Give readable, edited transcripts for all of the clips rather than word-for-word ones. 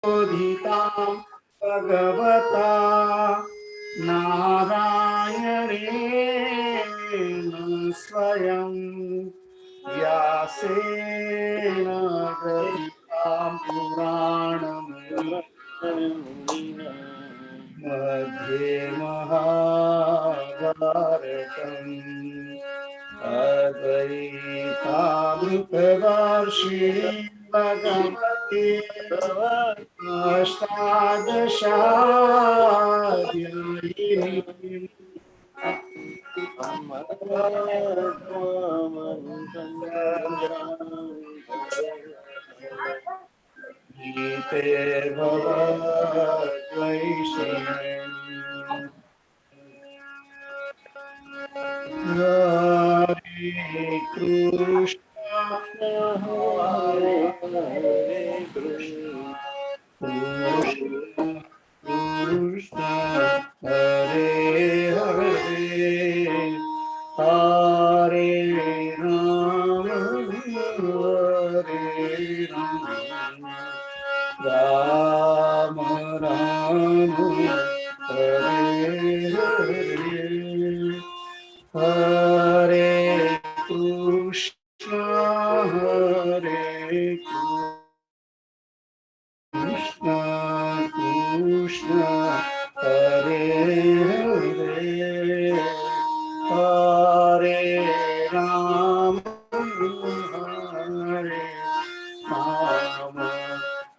बोधितां भगवता नारायणेन स्वयं व्यासेन ग्रथितां पुराणमुनिना मध्ये महाभारतम् अद्वैतामृतवर्षिणीं भगवती अष्टादशाध्यायिनीम् गीते भवद्वैष्णवी Hare Krishna, Hare Krishna, Krishna Krishna, Hare Hare, Hare Rama, Hare Rama, Rama Rama, Hare Hare. Hare Krishna, Hare Krishna, Krishna, Hare Hare, Hare Rama, Hare Rama,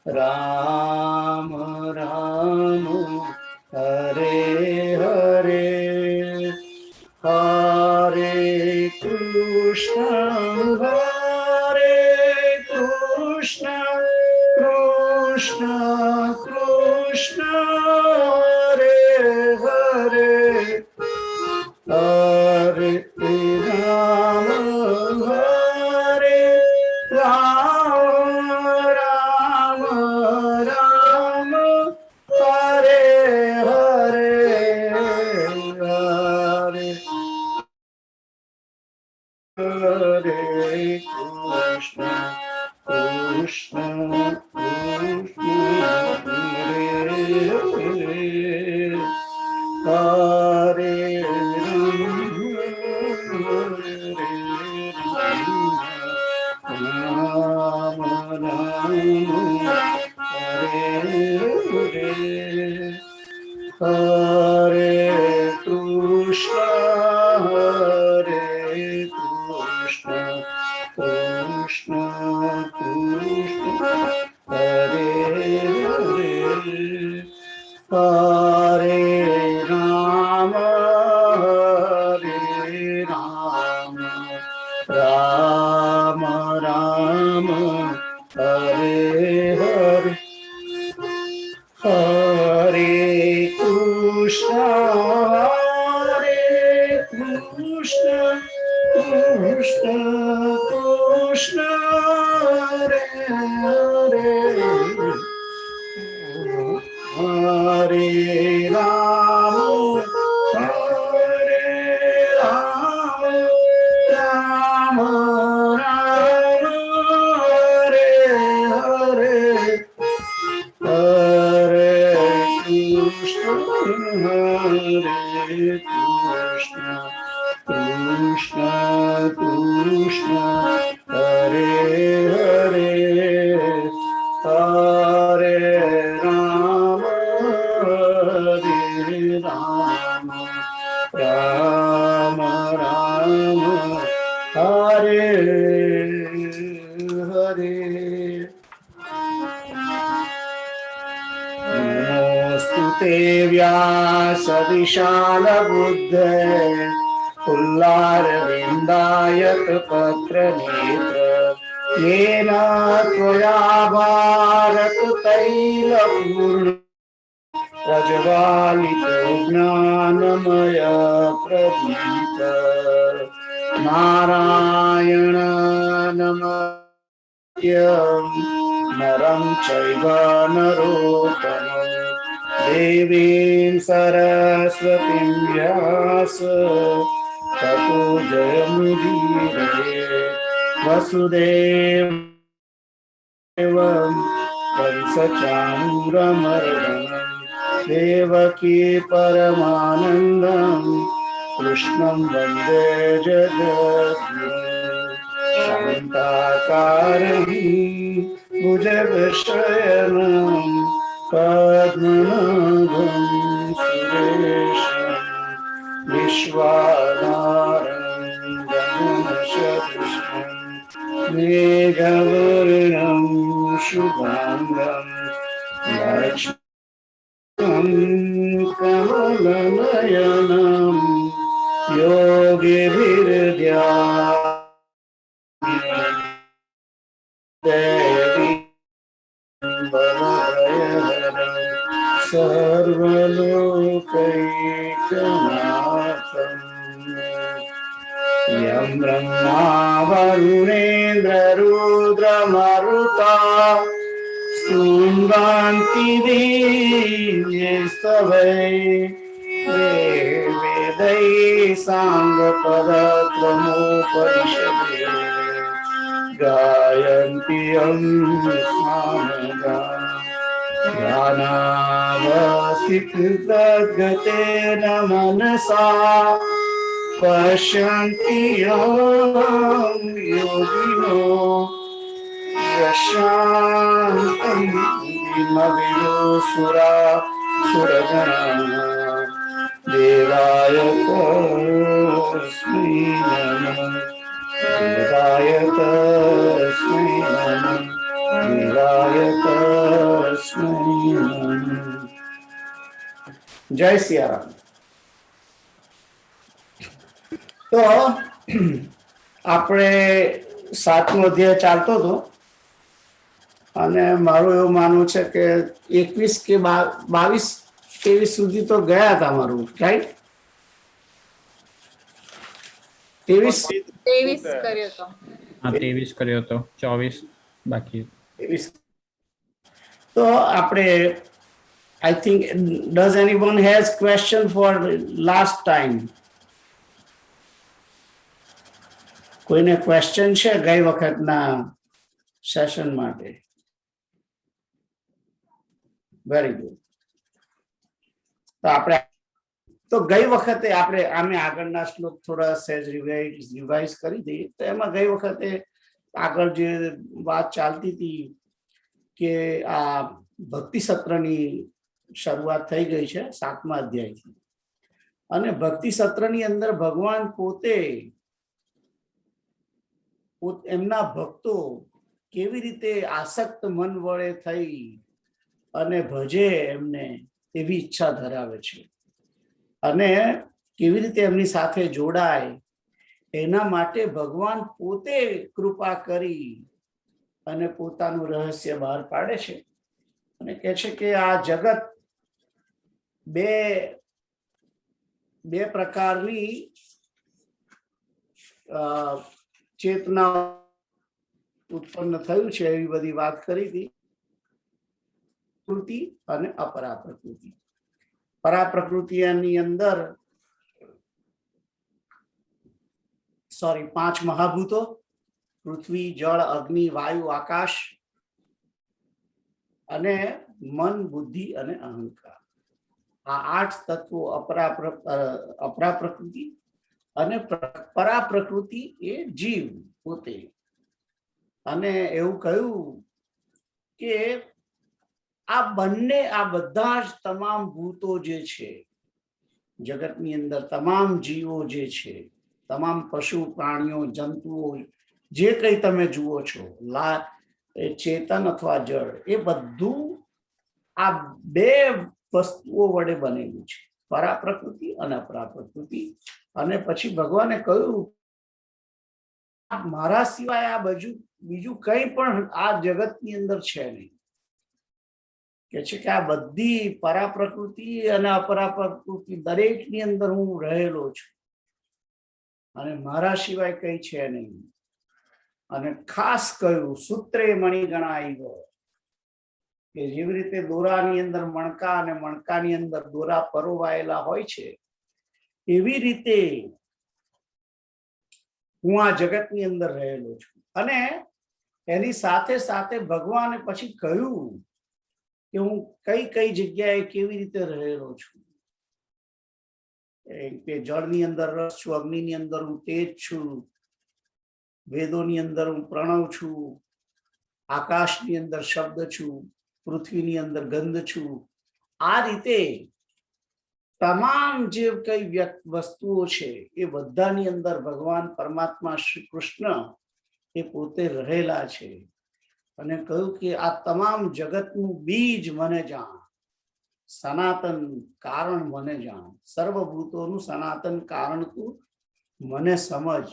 Rama Rama, Hare Hare. Hare Krishna, Hare Krishna, Krishna Krishna, Hare Hare, Hare Rama, Hare Rama, Rama Rama, Hare Hare, Hare Hare Krishna, Krishna Krishna, Hare Hare, Hare Rama, Rama, Hare Hare, Hare Krishna, Hare Krishna, Krishna Krishna, Hare Hare, Hare Rama, Hare Rama, Rama Rama, Hare Hare, Hare Krishna, Hare Krishna, Krishna Krishna, Hare Hare, Hare Rama, Hare Rama, Rama Rama, Hare Hare, Hare Krishna, Hare Krishna, Krishna Krishna, Hare Hare, Hare Rama, Hare Rama, Rama Rama, Hare Hare. नमोऽस्तुते व्यासविशालबुद्धे पुल्लारविन्दायतपत्रनेत्र येन त्वया भारततैलपूर्णं प्रज्वालितो ज्ञानमय प्रदीप नारायण नमः नरं चैव नरोत्तमं देवीं सरस्वतीं व्यास ततो जयमुदीरये वसुदेवं सचाणूरमर्दनम् देवकी परमानन्दम् कृष्णं वन्दे जगद्गुरुम् शान्ताकारं भुजगशयनं पद्मनाभं सुरेशं विश्वाधारं गगनसदृशं मेघवर्णं शुभांगं लक्ष्मीं कमलनयनं योगिभिर्ध्यानम् देवी सर्वलोकैकनाथम् यं ब्रह्मा वरुणेन्द्ररुद्रमरुता स्तुवन्ति दिव्यैस्तवै वेदैः साङ्गपदक्रमोपनिषदे गायन्ति यं गानावसितगतेन मनसा पश्यन्ति यं योगिनो यशान्तं विमविदुसुरा सुरगणा देवाय तस्मै नमः देवाय तस्मै नमः देवाय तस्मै नमः। जय सिया राम। तो આપણે 7મો અધ્યાય ચાલતો હતો અને મારું એવું માનવું છે કે 21 કે 22-23 સુધી તો ગયા હતા મારું, રાઈટ? 23 કર્યો તો. હા 23 કર્યો તો, 24 બાકી. 23 તો આપણે I think, does anyone has question for last time? કોઈને ક્વેશ્ચન છે ગઈ વખતના સેશન માટે? Very good. તો આપણે તો ગઈ વખતે આપણે આમે આગળના શ્લોક થોડા સહેજ રિવાઇઝ કરી દઈએ. તો એમાં ગઈ વખતે આગળ જે વાત ચાલતી હતી કે આ ભક્તિ સત્રની શરૂઆત થઈ ગઈ છે 7મા અધ્યાયથી, અને ભક્તિ સત્રની અંદર ભગવાન પોતે એમના ભક્તો કેવી રીતે આસક્ત મન વડે થઈ અને ભજે એમને એવી ઈચ્છા ધરાવે છે, અને કેવી રીતે એમની સાથે જોડાય એના માટે ભગવાન પોતે કૃપા કરી અને પોતાનું રહસ્ય બહાર પાડે છે અને કહે છે કે આ જગત બે પ્રકારની ચેતના ઉત્પન્ન થયું છે એવી બધી વાત કરી હતી. પ્રકૃતિ અને અપરા પ્રકૃતિ. પરા પ્રકૃતિની અંદર 5 મહાભૂતો, પૃથ્વી, જળ, અગ્નિ, વાયુ, આકાશ, અને મન, બુદ્ધિ અને અહંકાર. આ 8 તત્વો અપરા પ્રકૃતિ, અને પરા પ્રકૃતિ એ જીવ પોતે. અને એવું કહ્યું કે આ બંને, આ બધા જ તમામ ભૂતો જે છે જગતની અંદર, તમામ જીવો જે છે, તમામ પશુ પ્રાણીઓ જંતુઓ જે કંઈ તમે જુઓ છો, ચેતન અથવા જળ, એ બધું આ બે વસ્તુઓ વડે બનેલું છે, પરા પ્રકૃતિ અને અપરા પ્રકૃતિ. અને પછી ભગવાને કહ્યું મારા સિવાય આ બીજું કંઈ પણ આ જગતની અંદર છે નહીં. કે છે કે આ બધી પરા પ્રકૃતિ અને અપરા પ્રકૃતિ દરેકની અંદર હું રહેલો છું અને મારા સિવાય કંઈ છે નહીં. અને ખાસ કહ્યું સૂત્રે મણિગણાય, કે જેવી રીતે દોરાની અંદર મણકા અને મણકાની અંદર દોરા પરોવાયેલા હોય છે, એવી રીતે હું આ જગતની અંદર રહેલો છું. અને એની સાથે સાથે ભગવાને પછી કહ્યું કે હું કઈ કઈ જગ્યાએ કેવી રીતે રહેલો છું. કે જળની અંદર રસ છું, અગ્નિની અંદર હું તેજ છું, વેદોની અંદર હું પ્રણવ છું, આકાશની અંદર શબ્દ છું, પૃથ્વીની અંદર ગંધ છું. આ રીતે તમામ જે કઈ વસ્તુઓ છે એ બધાની અંદર ભગવાન પરમાત્મા શ્રી કૃષ્ણ એ પોતે રહેલા છે. અને કહ્યું કે આ તમામ જગતનું બીજ મને જાણ, સનાતન કારણ મને જાણ, સર્વભૂતોનું સનાતન કારણ તું મને સમજ.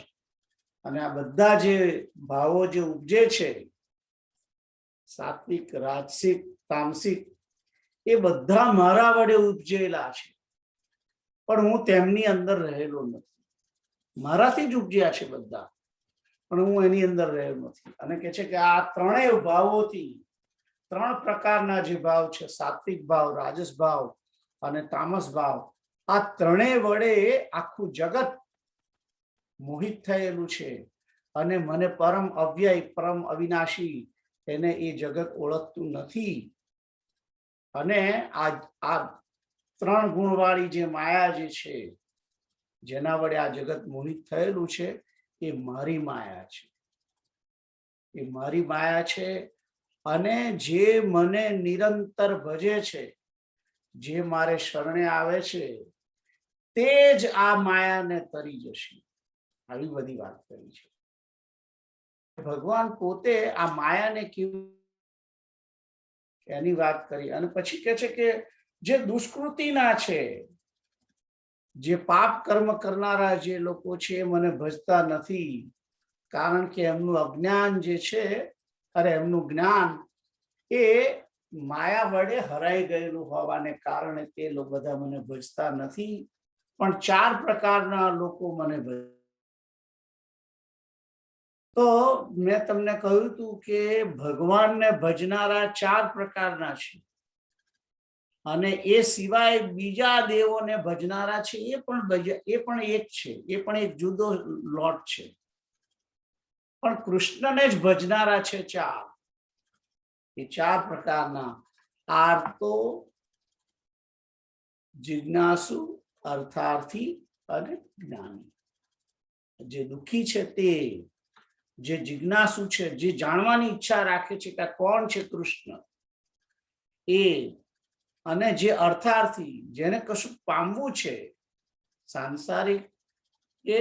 અને આ બધા જે ભાવો જે ઉપજે છે, સાત્વિક, રાજસિક, તામસિક, એ બધા મારા વડે ઉપજેલા છે, પણ હું તેમની અંદર રહેલો નથી. મારાથી જ ઉપજ્યા છે બધા, પણ હું એની અંદર રહેલો નથી. અને કે છે કે આ ત્રણેય ભાવોથી, ત્રણ પ્રકારના જે ભાવ છે, સાત્વિક ભાવ, રાજસ ભાવ અને તામસ ભાવ, આ ત્રણેય વડે આખું જગત મોહિત થયેલું છે. અને મને પરમ અવ્યય, પરમ અવિનાશી, એને એ જગત ઓળખતું નથી. અને આ ત્રણ ગુણવાળી જે માયા જે છે, જેના વડે આ જગત મોહિત થયેલું છે, એ મારી માયા છે. એ મારી માયા છે. અને જે મને નિરંતર ભજે છે, જે મારે શરણે આવે છે, તે જ આ માયાને તરી જશે. આવી બધી વાત કરી છે. ભગવાન પોતે આ માયાને કેવી એની વાત કરી. અને પછી કહે છે કે જે દુષ્કૃતિના છે, જે પાપ કર્મ કરનારા જે લોકો છે, એ મને ભજતા નથી, કારણ કે એમનું અજ્ઞાન જે છે, અરે એમનું જ્ઞાન એ માયા વડે હરાઈ ગયેલું હોવાને કારણે તે લોકો બધા મને ભજતા નથી. પણ ચાર પ્રકારના લોકો મને ભજ. તો મેં તમને કહ્યું હતું કે ભગવાનને ભજનારા ચાર પ્રકારના છે, અને એ સિવાય બીજા દેવોને ભજનારા છે, એ પણ એક છે, એ પણ એક જુદો લોટ છે. પણ કૃષ્ણને જ ભજનારા છે ચાર. એ ચાર પ્રકારના: આર્તો, જિજ્ઞાસુ, અર્થાર્થી અને જ્ઞાની. જે દુઃખી છે તે, જે જિજ્ઞાસુ છે, જે જાણવાની ઈચ્છા રાખે છે કે કોણ છે કૃષ્ણ, એ. અને જે અર્થાર્થી, જેને કશું પામવું છે, સાંસારિક કે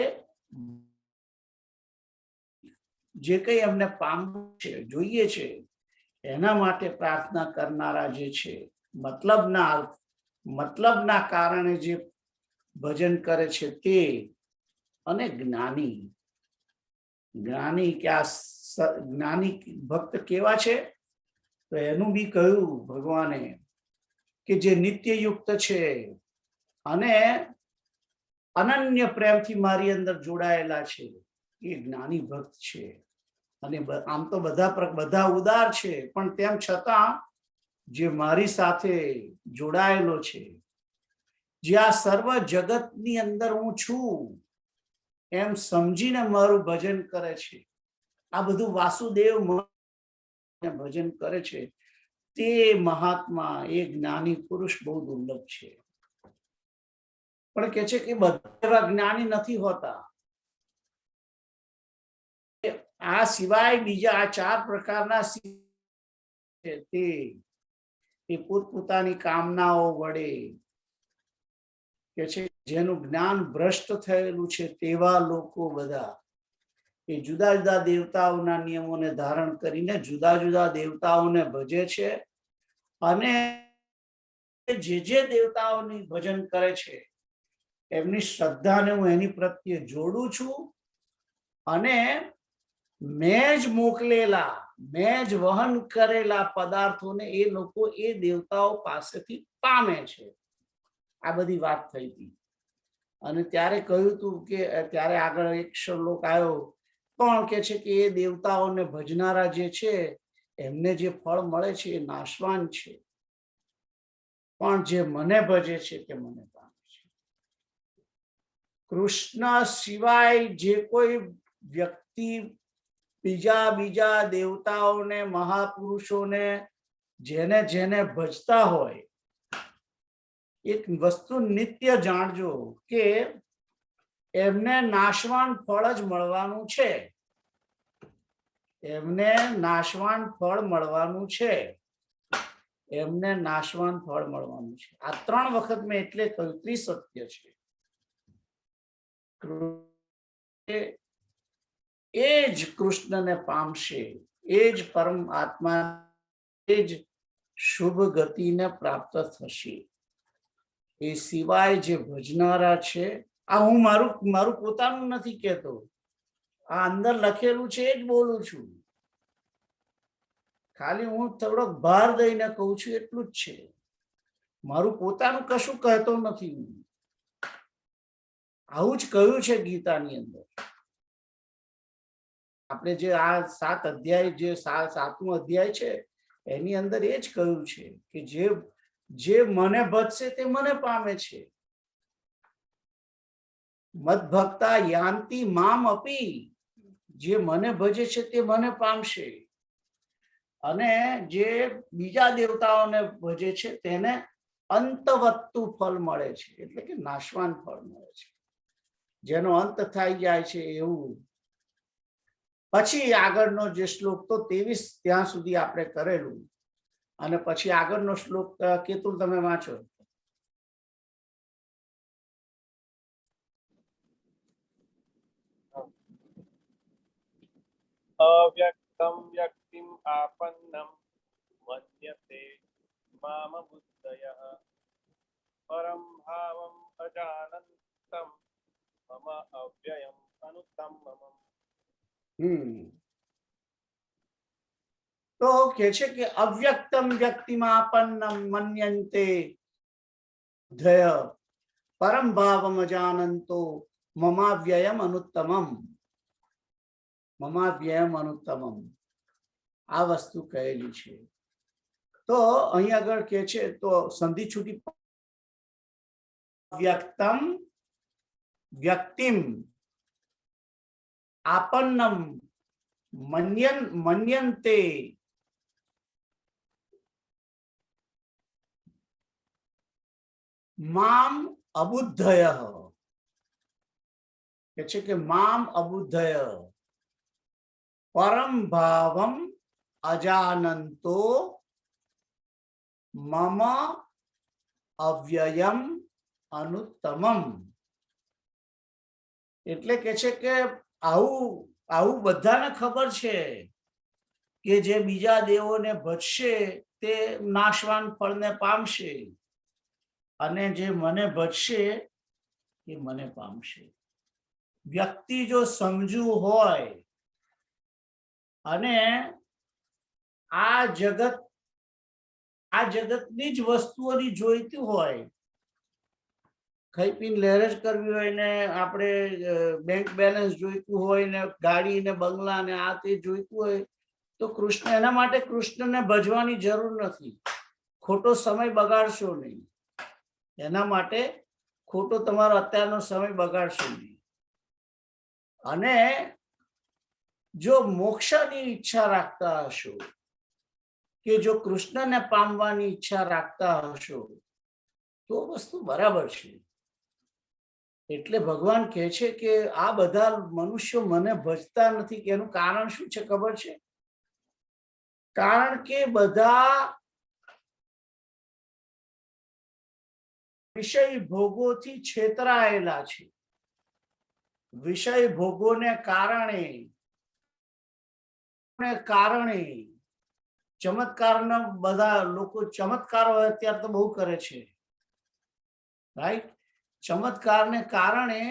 જે કઈ એમને પામવું છે, જોઈએ છે, એના માટે પ્રાર્થના કરનારા જે છે, મતલબના કારણે જે ભજન કરે છે તે. અને જ્ઞાની. જ્ઞાની કે આ જ્ઞાની ભક્ત કેવા છે, તો એનું બી કહ્યું ભગવાને કે જે નિત્યયુક્ત છે અને અનન્ય પ્રેમથી મારી અંદર જોડાયેલા છે, એ જ્ઞાની ભક્ત છે. અને આમ તો બધા ઉદાર છે, પણ તેમ છતાં જે મારી સાથે જોડાયેલો છે, જે આ સર્વ જગતની અંદર હું છું એમ સમજીને મારું ભજન કરે છે, આ બધું વાસુદેવ ભજન કરે છે, તે મહાત્મા, એ જ્ઞાની પુરુષ બહુ દુર્લભ છે. પણ કે છે કે બધા જ્ઞાની નથી હોતા. આ સિવાય બીજા આ ચાર પ્રકારના તે પોતપોતાની કામનાઓ વડે કે છે, જેનું જ્ઞાન ભ્રષ્ટ થયેલું છે, તેવા લોકો બધા એ જુદા જુદા દેવતાઓના નિયમોને ધારણ કરીને જુદા જુદા દેવતાઓને ભજે છે. અને જે દેવતાઓની ભજન કરે છે, એમની શ્રદ્ધાને હું એની પ્રત્યે જોડું છું. અને મેં જ મોકલેલા, મેં જ વહન કરેલા પદાર્થોને એ લોકો એ દેવતાઓ પાસેથી પામે છે. આ બધી વાત થઈ હતી. અને ત્યારે કહ્યું હતું કે ત્યારે આગળ એક શ્લોક આવ્યો, પણ કે છે કે એ દેવતાઓને ભજનારા જે છે, એમને જે ફળ મળે છે એ નાશવાન છે, પણ જે મને ભજે છે તે મને પામે છે. કૃષ્ણ સિવાય જે કોઈ વ્યક્તિ બીજા દેવતાઓને, મહાપુરુષોને જેને જેને ભજતા હોય એક વસ્તુ નિત્ય જાણજો કે એમને નાશવાન ફળ જ મળવાનું છે, એમને નાશવાન ફળ મળવાનું છે, એમને નાશવાન ફળ મળવાનું છે. આ 3 વખત મેં એટલે કહ્યું ત્રિસત્ય છે. એ જ કૃષ્ણને પામશે, એ જ પરમ આત્મા, એ જ શુભ ગતિને પ્રાપ્ત થશે. એ સિવાય જે ભજનારા છે, આ હું મારું પોતાનું નથી કહેતો, આ અંદર લખેલું છે એ જ બોલું છું. ખાલી હું થોડોક ભાર દઈને કહું છું એટલું જ છે, મારું પોતાનું કશું કહેતો નથી. આવું જ કહ્યું છે ગીતાની અંદર. આપણે જે આ 7 અધ્યાય, જે 7મો અધ્યાય છે એની અંદર એ જ કહ્યું છે કે જે મને ભજશે તે મને પામે છે. મદ ભક્તા યાંતિ મામ અપી, જે મને ભજે છે તે મને પામશે, અને જે બીજા દેવતાઓને ભજે છે તેને અંતવત્તુ ફળ મળે છે, એટલે કે નાશવાન ફળ મળે છે, જેનો અંત થઈ જાય છે એવું. પછી આગળનો જે શ્લોક તો 23 ત્યાં સુધી આપણે કરેલું, અને પછી આગળનો શ્લોક કેતુલ તમે વાંચો. અવ્યક્તમ વ્યક્તિમ આપન્નમ મન્યતે મામ બુદ્ધયઃ પરમ ભાવમ અજાનંતમ મમ અવ્યયમ અનુત્તમમ. તો કે છે કે અવ્યક્તમ વ્યક્તિમાપન્નમ મન્યન્તે ધ્યય પરમ ભાવમ અજાનંતો મમાવ્યયમ અનુત્તમમ. મમાવ્યયમ અનુત્તમમ, આ વસ્તુ કહેલી છે. તો અહીં આગળ કે છે, તો સંધિ છૂટી, વ્યક્તમ વ્યક્તિમ આપન્નમ મન્યન્તે મામ અબુદ્ધયઃ, કે છે કે મામ અબુદ્ધય પરમ ભાવમ અજાનંતો મમ અવ્યયમ અનુત્તમમ. એટલે કે છે કે આવું બધાને ખબર છે કે જે બીજા દેવોને ભજશે તે નાશવાન ફળને પામશે, અને જે મને ભજશે એ મને પામશે. વ્યક્તિ જો સમજુ હોય અને આ જગતની જ વસ્તુઓની જોઈતી હોય, ખાઈ પીને લહેર જ કરવી હોય ને, આપણે બેંક બેલેન્સ જોઈતું હોય ને, ગાડી ને બંગલા ને આ તે જોઈતું હોય, તો કૃષ્ણ, એના માટે કૃષ્ણને ભજવાની જરૂર નથી. ખોટો સમય બગાડશો નહીં, એના માટે ખોટો તમારો અત્યારનો સમય બગાડશો નહીં. અને જો મોક્ષની ઈચ્છા રાખતા હશો, કે જો કૃષ્ણને પામવાની ઈચ્છા રાખતા હશો, તો વસ્તુ બરાબર છે. એટલે ભગવાન કહે છે કે આ બધા મનુષ્યો મને ભજતા નથી. એનું કારણ શું છે ખબર છે? કારણ કે બધા વિષય ભોગોથી છેતરાયેલા છે. વિષય ભોગોને કારણે ચમત્કારના, બધા લોકો ચમત્કારો અત્યારે તો બહુ કરે છે, રાઈટ? ચમત્કારને કારણે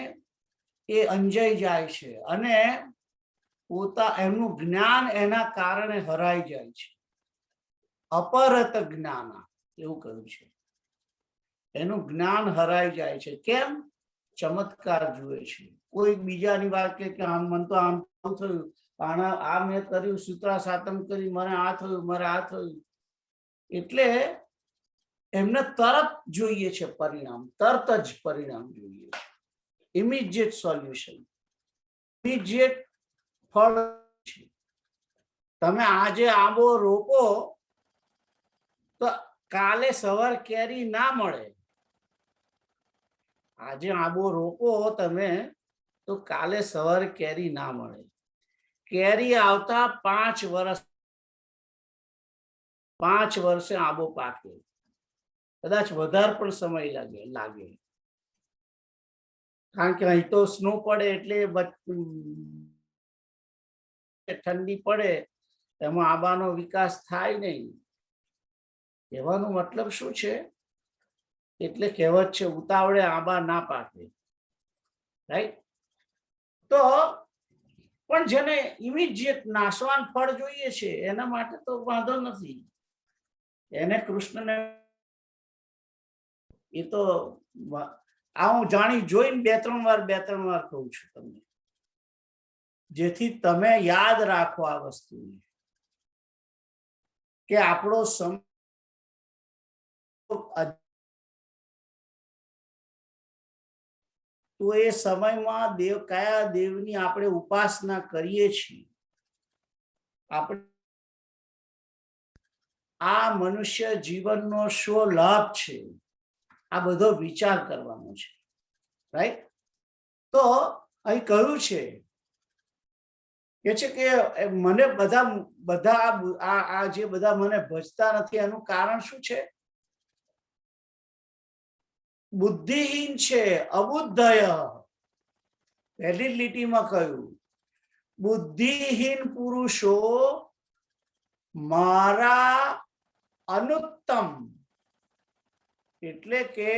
એ અંજાઈ જાય છે, અને એમનું જ્ઞાન એના કારણે હરાઈ જાય છે. અપરત જ્ઞાન એવું કહ્યું છે, એનું જ્ઞાન હરાઈ જાય છે. કેમ? ચમત્કાર જુએ છે. કોઈ બીજાની વાત કે આમ મને તો આમ થયું, આ મેં કર્યું, સૂત્રા સાતમ કરી, મને આ થયું, મારે આ થયું. એટલે એમને તરત જોઈએ છે પરિણામ, તરત જ પરિણામ જોઈએ છે. ઇમિડિયેટ સોલ્યુશન, ઇમિડિયેટ ફળ છે. તમે આજે આંબો રોપો તો કાલે સવાર કેરી ના મળે, આજે આંબો રોપો તમે તો કાલે સવારે કેરી ના મળે, કેરી આવતા 5 વર્ષ, 5 વર્ષે આંબો પાકે, કદાચ વધારે પણ સમય લાગે કારણ કે અહીં તો સ્નો પડે એટલે ઠંડી પડે એમાં આંબાનો વિકાસ થાય નહીં. કહેવાનો મતલબ શું છે? એટલે કહેવત છે ઉતાવળે આંબા ના પાકે, રાઈટ? તો પણ જેને ઇમિડિયેટ નાશવાન ફળ જોઈએ છે એના માટે તો વાંધો નથી, એને કૃષ્ણને એ તો આ હું જાણી જોઈને બે ત્રણ વાર કહું છું તમને, જેથી તમે યાદ રાખો આ વસ્તુને કે આપણો સમય તો એ સમયમાં કયા દેવની આપણે ઉપાસના કરીએ છીએ, આપણે આ મનુષ્ય જીવનનો શું લાભ છે આ બધો વિચાર કરવાનો છે, રાઈટ? તો અહીં કહ્યું છે કે મને બધા આ જે બધા મને ભજતા નથી એનું કારણ શું છે? બુદ્ધિહીન છે, અબુદ્ધય. પહેલી લીટીમાં કહ્યું બુદ્ધિહીન પુરુષો મારા અનુત્તમ, એટલે કે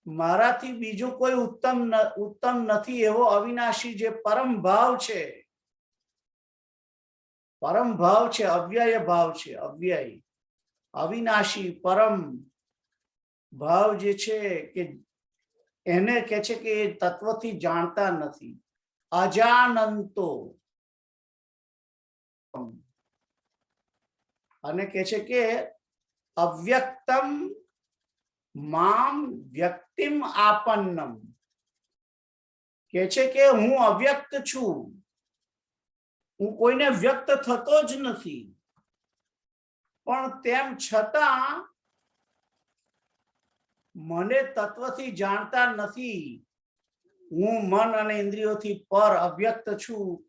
મારાથી બીજો કોઈ ઉત્તમ નથી એવો અવિનાશી જે પરમ ભાવ છે, અવ્યય ભાવ છે, અવ્યય અવિનાશી પરમ ભાવ જે છે કે એને કે છે કે એ તત્વથી જાણતા નથી, અજાનંતો, અને કે છે કે અવ્યક્તમ મામ વ્યક્તિમ આપન્નમ, કે છે કે હું અવ્યક્ત છું, હું કોઈને વ્યક્ત થતો જ નથી, પણ તેમ છતાં મને તત્વથી જાણતા નથી, હું મન અને ઇન્દ્રિયોથી પર અવ્યક્ત છું.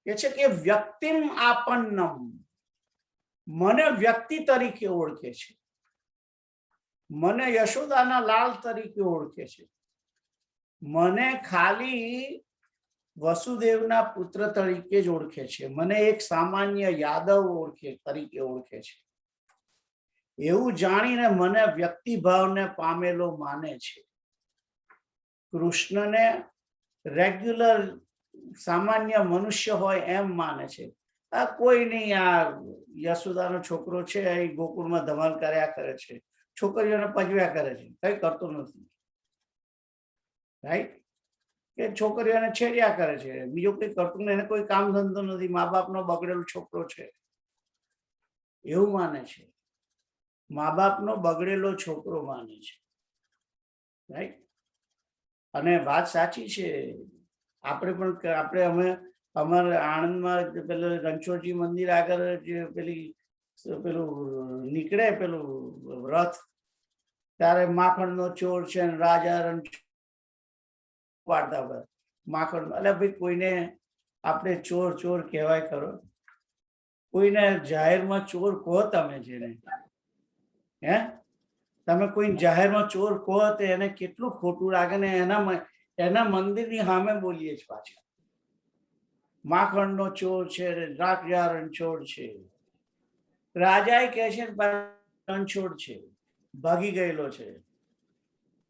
કે છે કે વ્યક્તિમ આપન્નમ, મને વ્યક્તિ તરીકે ઓળખે છે, મને યશોદાના લાલ તરીકે ઓળખે છે, મને ખાલી વસુદેવના પુત્ર તરીકે જ ઓળખે છે, મને એક સામાન્ય યાદવ તરીકે ઓળખે છે, એવું જાણીને મને વ્યક્તિ ભાવને પામેલો માને છે. કૃષ્ણને રેગ્યુલર સામાન્ય મનુષ્ય હોય એમ માને છે. આ કોઈ નહીં, આ યશોદાનો છોકરો છે, એ ગોકુળમાં ધમાલ કર્યા કરે છે, છોકરીઓને પજવ્યા કરે છે, કઈ કરતો નથી, રાઈટ? કે છોકરીઓને છેડ્યા કરે છે, બીજો કોઈ કરતું એને કોઈ કામ ધંધો નથી, મા બાપનો બગડેલો છોકરો છે એવું માને છે, મા બાપનો બગડેલો છોકરો માને છે, રાઈટ? અને વાત સાચી છે, અમે અમારે આણંદમાં પેલું રણછોડજી મંદિર આગળ જે પેલું નીકળે પેલું રથ, ત્યારે માખણનો ચોર છે ને રાજા રણ વાર્તા માખણ, એટલે ભાઈ કોઈને આપણે ચોર કહેવાય ખરો? કોઈને જાહેરમાં ચોર કહો તમે, જેને તમે કોઈ જાહેરમાં ચોર કહો તો એને કેટલું ખોટું લાગે ને એના મંદિરની સામે બોલીએ જ પાછા માખણનો ચોર છે, રાજા રણછોડ છે. રાજા કહે છે રણછોડ છે, ભાગી ગયેલો છે,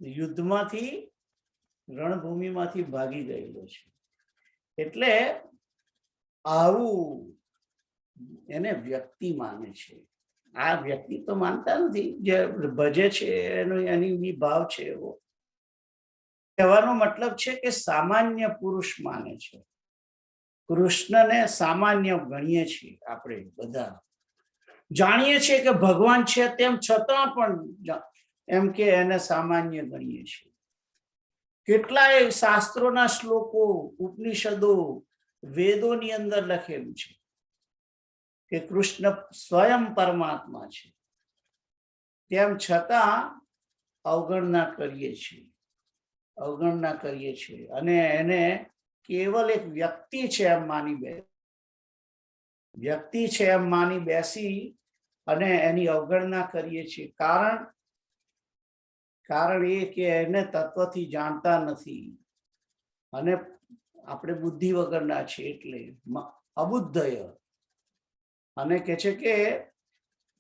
યુદ્ધમાંથી રણભૂમિમાંથી ભાગી ગયેલો છે, એટલે આવું એને વ્યક્તિ માને છે. આ વ્યક્તિ તો માનતા નથી, જે ભજે છે એની ભાવ છે એવો. કહેવાનો મતલબ છે કે સામાન્ય પુરુષ માને છે. કૃષ્ણને સામાન્ય ગણીએ છીએ આપણે બધા, જાણીએ છીએ કે ભગવાન છે તેમ છતાં પણ એમ કે એને સામાન્ય ગણીએ છીએ. કેટલાય શાસ્ત્રોના શ્લોકો, ઉપનિષદો, વેદોની અંદર લખેલું છે કે કૃષ્ણ સ્વયં પરમાત્મા છે, તેમ છતાં અવગણના કરીએ છીએ અને એને કેવલ એક વ્યક્તિ છે એમ માની બેસી અને એની અવગણના કરીએ છીએ. કારણ એ કે એને તત્વથી જાણતા નથી અને આપણે બુદ્ધિ વગરના છીએ, એટલે અબુદ્ધય. અને કે છે કે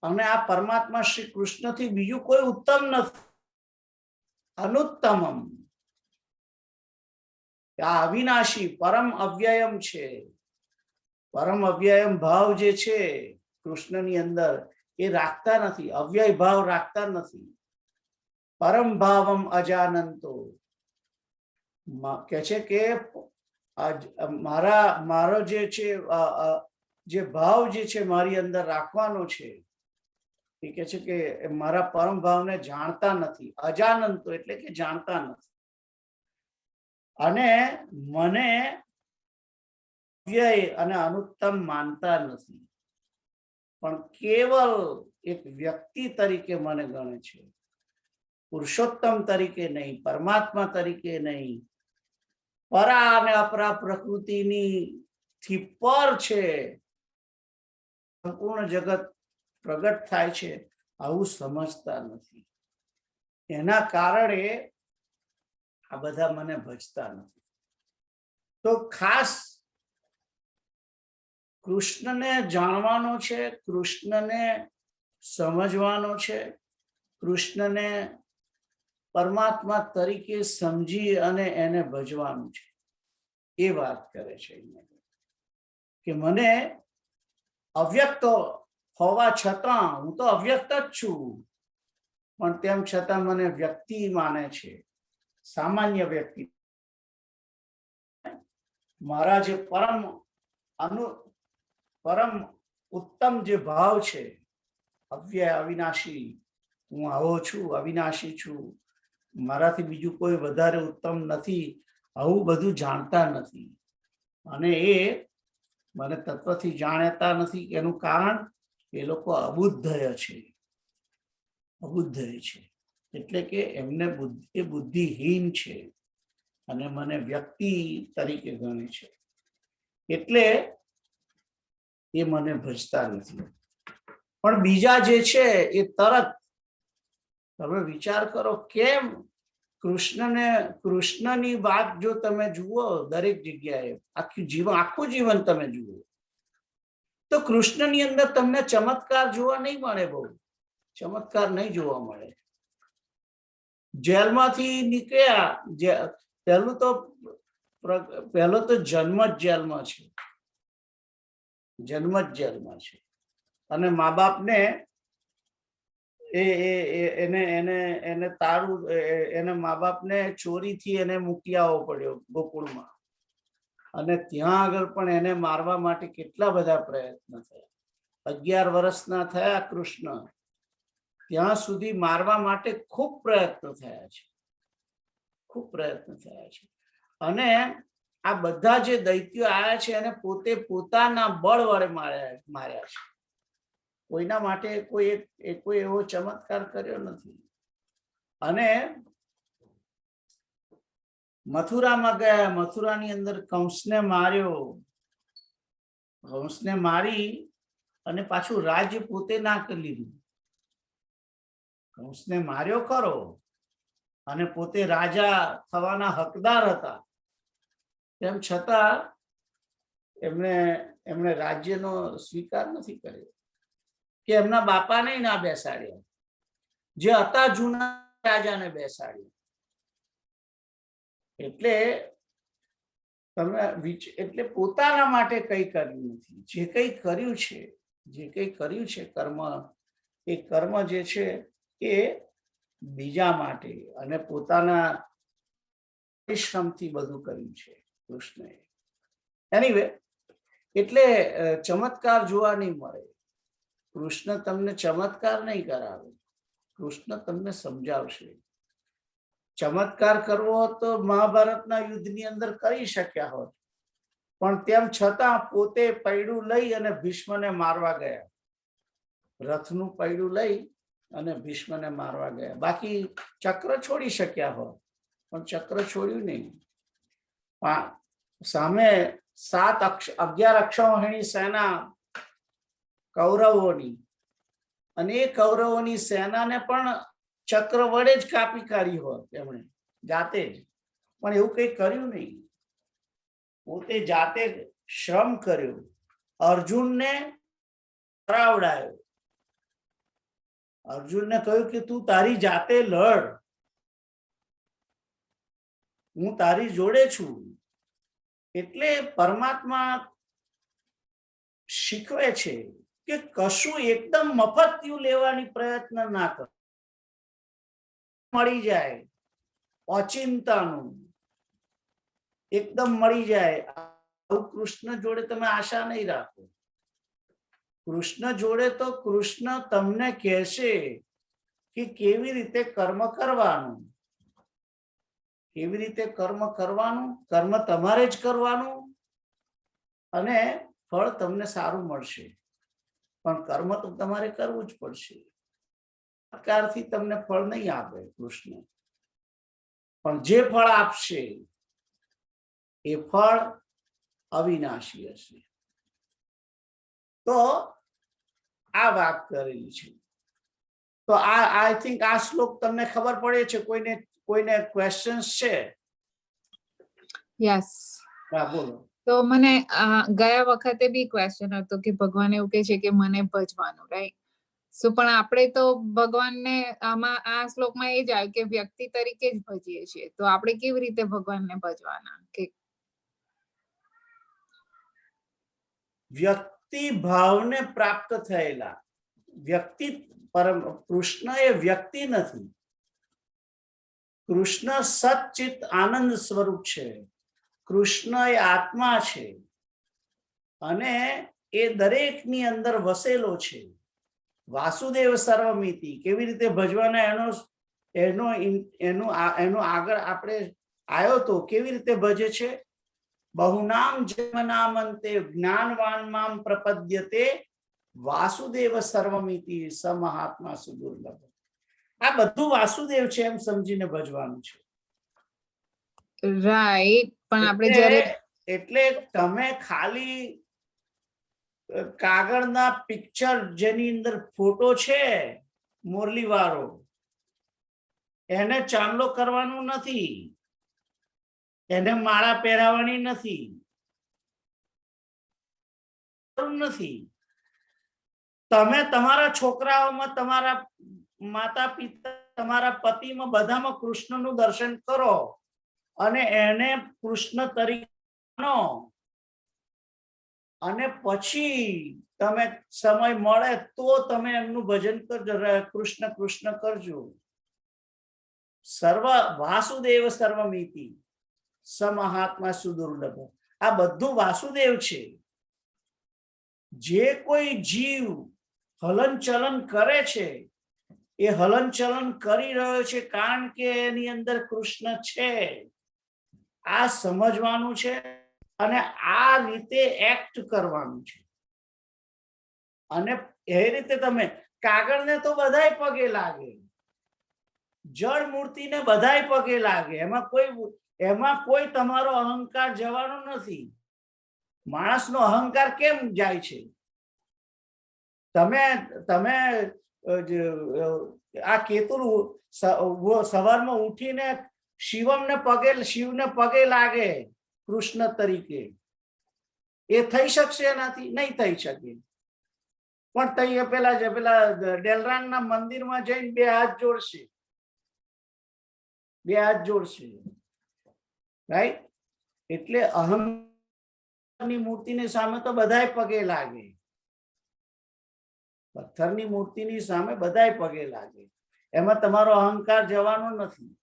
અને આ પરમાત્મા શ્રી કૃષ્ણથી બીજું કોઈ ઉત્તમ નથી, અનુત્તમમ. આ અવિનાશી પરમ અવ્યયમ છે. પરમ અવ્યયમ ભાવ જે છે કૃષ્ણની અંદર એ રાખતા નથી, અવ્યય ભાવ રાખતા નથી. પરમ ભાવમ અજાનંતો કે છે કે મારો જે છે જે ભાવ જે છે મારી અંદર રાખવાનો છે, એ કે છે કે મારા પરમ ભાવને જાણતા નથી. અજાનંતો એટલે કે જાણતા નથી અને મને વ્યય અને અનુત્તમ માનતા નથી, પણ કેવલ એક વ્યક્તિ તરીકે મને ગણે છે, પુરુષોત્તમ તરીકે નહીં, પરમાત્મા તરીકે નહીં. પરા અને અપરા પ્રકૃતિની થી પર છે, સંપૂર્ણ જગત પ્રગટ થાય છે, આવું સમજતા નથી. એના કારણે આ બધા મને ભજતા નથી. તો ખાસ કૃષ્ણને જાણવાનો છે, કૃષ્ણને સમજવાનો છે, કૃષ્ણને પરમાત્મા તરીકે સમજી અને એને ભજવાનું છે. એ વાત કરે છે કે મને અવ્યક્ત હોવા છતાં, હું તો અવ્યક્ત જ છું, પણ તેમ છતાં મને વ્યક્તિ માને છે, સામાન્ય વ્યક્તિ. મારા જે પરમ ઉત્તમ જે ભાવ છે, અવ્યય અવિનાશી, હું આવો છું, અવિનાશી છું, મારાથી બીજું કોઈ વધારે ઉત્તમ નથી, આવું બધું જાણતા નથી. અને એ મને તત્વથી જાણતા નથી. એનું કારણ એ લોકો અબુદ્ધય છે. એટલે કે એમને બુદ્ધિહીન છે અને મને વ્યક્તિ તરીકે ગણે છે, એટલે એ મને ભજતા નથી. પણ બીજા જે છે એ તરત, તમે વિચાર કરો કેમ કૃષ્ણની વાત જો તમે જુઓ દરેક જગ્યાએ, આખું જીવન તમે જુઓ તો કૃષ્ણની અંદર તમને ચમત્કાર જોવા નહીં મળે. બહુ ચમત્કાર નહીં જોવા મળે. જેલમાંથી નીકળ્યા, પહેલો તો જન્મ જ જેલમાં છે. અને મા બાપને એને મા બાપને ચોરીથી એને મૂકી આવવો પડ્યો ગોકુળમાં. અને ત્યાં આગળ પણ એને મારવા માટે કેટલા બધા પ્રયત્ન થયા. 11 વર્ષના થયા કૃષ્ણ, ત્યાં સુધી મારવા માટે ખૂબ પ્રયત્ન થયા છે. અને આ બધા જે દૈત્યો આવ્યા છે એને પોતે પોતાના બળ વડે માર્યા છે. કોઈના માટે કોઈ એવો ચમત્કાર કર્યો નથી. અને મથુરામાં ગયા, મથુરાની અંદર કંસને મારી અને પાછું રાજ્ય પોતે ના કરી લીધું. કંસને માર્યો ખરો અને પોતે રાજા થવાના હકદાર હતા, તેમ છતાં એમણે રાજ્યનો સ્વીકાર નથી કર્યો કે એમના બાપાને ના બેસાડ્યા, જે હતા જૂના રાજાને બેસાડ્યા. એટલે પોતાના માટે કઈ કર્યું નથી. જે કઈ કર્યું છે કર્મ, એ કર્મ જે છે એ બીજા માટે અને પોતાના પરિશ્રમથી બધું કર્યું છે કૃષ્ણએ. એનીવે, એટલે ચમત્કાર જોવા નહીં મળે. કૃષ્ણ તમને ચમત્કાર નહીં કરાવે, કૃષ્ણ તમને સમજાવશે. ચમત્કાર કરવો હોત તો મહાભારતના યુદ્ધની અંદર કરી શક્યા હોત, પણ તેમ છતાં પોતે પૈડું લઈ અને ભીષ્મને મારવા ગયા. રથનું પૈડું લઈ અને ભીષ્મને મારવા ગયા. બાકી ચક્ર છોડી શક્યા હોત, પણ ચક્ર છોડ્યું નહીં. સામે 11 અક્ષૌહિણી સેના કૌરવોની, અને એ કૌરવોની સેનાને પણ ચક્ર વડે જ કાપી કાઢી હોત એમણે જાતે જ, પણ એવું કઈ કર્યું નહીં. પોતે જાતે શ્રમ કર્યો, અર્જુનને કરાવડાયો. અર્જુનને કહ્યું કે તું તારી જાતે લડ, હું તારી જોડે છું. એટલે પરમાત્મા શીખવે છે કે કશું એકદમ મફતિયું લેવાની પ્રયત્ન ના કરો. મળી જાય ઓચિંતાનું, એકદમ મળી જાય. કૃષ્ણ જોડે તમે આશા નહીં રાખો. કૃષ્ણ જોડે તો કૃષ્ણ તમને કહેશે કે કેવી રીતે કર્મ કરવાનું, કેવી રીતે કર્મ કરવાનું. કર્મ તમારે જ કરવાનું અને ફળ તમને સારું મળશે, પણ કર્મ તો તમારે કરવું જ પડશે. પ્રકારથી તમને ફળ નહીં આપે કૃષ્ણ, પણ જે ફળ આપશે એ ફળ અવિનાશી હશે. તો આ વાત કરેલી છે. તો આઈ થિંક આ શ્લોક તમને ખબર પડે છે. કોઈને ક્વેશ્ચન્સ છે? યસ. હા બોલો. તો મને ગયા વખતે બી ક્વેશ્ચન હતો કે ભગવાન એવું કહે છે કે મને ભજવાનું, રાઈટ? સો પણ આપણે તો ભગવાનને આમાં આ શ્લોકમાં એ જ આવ્યું કે વ્યક્તિ તરીકે જ ભજીએ છીએ. તો આપણે કેવી રીતે ભગવાનને ભજવાના? કે વ્યક્તિ ભાવને પ્રાપ્ત થયેલા વ્યક્તિ, પરમ કૃષ્ણ એ વ્યક્તિ નથી. કૃષ્ણ સચ્ચિત આનંદ સ્વરૂપ છે. કૃષ્ણ એ આત્મા છે અને એ દરેકની અંદર વસેલો છે. વાસુદેવ સર્વમિતિ કેવી રીતે ભજવાના એનો આગળ આપણે આવ્યો તો કેવી રીતે ભજે છે. બહુનામ જન્મનામંતે જ્ઞાનવાન મામ પ્રપદ્યતે વાસુદેવ સર્વમિતિ સ મહાત્મા સુદુર્લભ. આ બધું વાસુદેવ છે એમ સમજીને ભજવાનું છે. રાઈટ, પણ આપણે જ્યારે એટલે તમે ખાલી કાગળના પિક્ચર જેની અંદર ફોટો છે મોરલી વાળો, એને ચાંદલો કરવાનું નથી, એને માળા પહેરાવાની નથી. તમે તમારા છોકરાઓમાં, તમારા માતા પિતા, તમારા પતિમાં બધામાં કૃષ્ણનું દર્શન કરો અને એને કૃષ્ણ તરીકે માનો. અને પછી તમે સમય મળે તો તમે એમનું ભજન કરજો, કૃષ્ણ કૃષ્ણ કરજો. સર્વ વાસુદેવ સર્વમિતિ સ મહાત્મા સુદુર્લભ. આ બધું વાસુદેવ છે. જે કોઈ જીવ હલન ચલન કરે છે એ હલન ચલન કરી રહ્યો છે કારણ કે એની અંદર કૃષ્ણ છે. આ સમજવાનું છે અને આ રીતે એક્ટ કરવાનું છે. અને એ રીતે તમે કાગળને તો બધાય પગે લાગે, જળ મૂર્તિને બધાય પગે લાગે, એમાં કોઈ તમારો અહંકાર જવાનો નથી. માણસનો અહંકાર કેમ જાય છે? તમે આ કેતુલ સવારમાં ઉઠીને શિવને પગે લાગે કૃષ્ણ તરીકે, એ થઈ શકશે નથી? નહીં થઈ શકે. પણ તઈ પેલા ડેલરાંગના મંદિરમાં જઈને બે હાથ જોડશે, રાઈટ? એટલે અહંકારની મૂર્તિની સામે તો બધાય પગે લાગે. પથ્થરની મૂર્તિની સામે બધાય પગે લાગે. એમાં તમારો અહંકાર જવાનો નથી.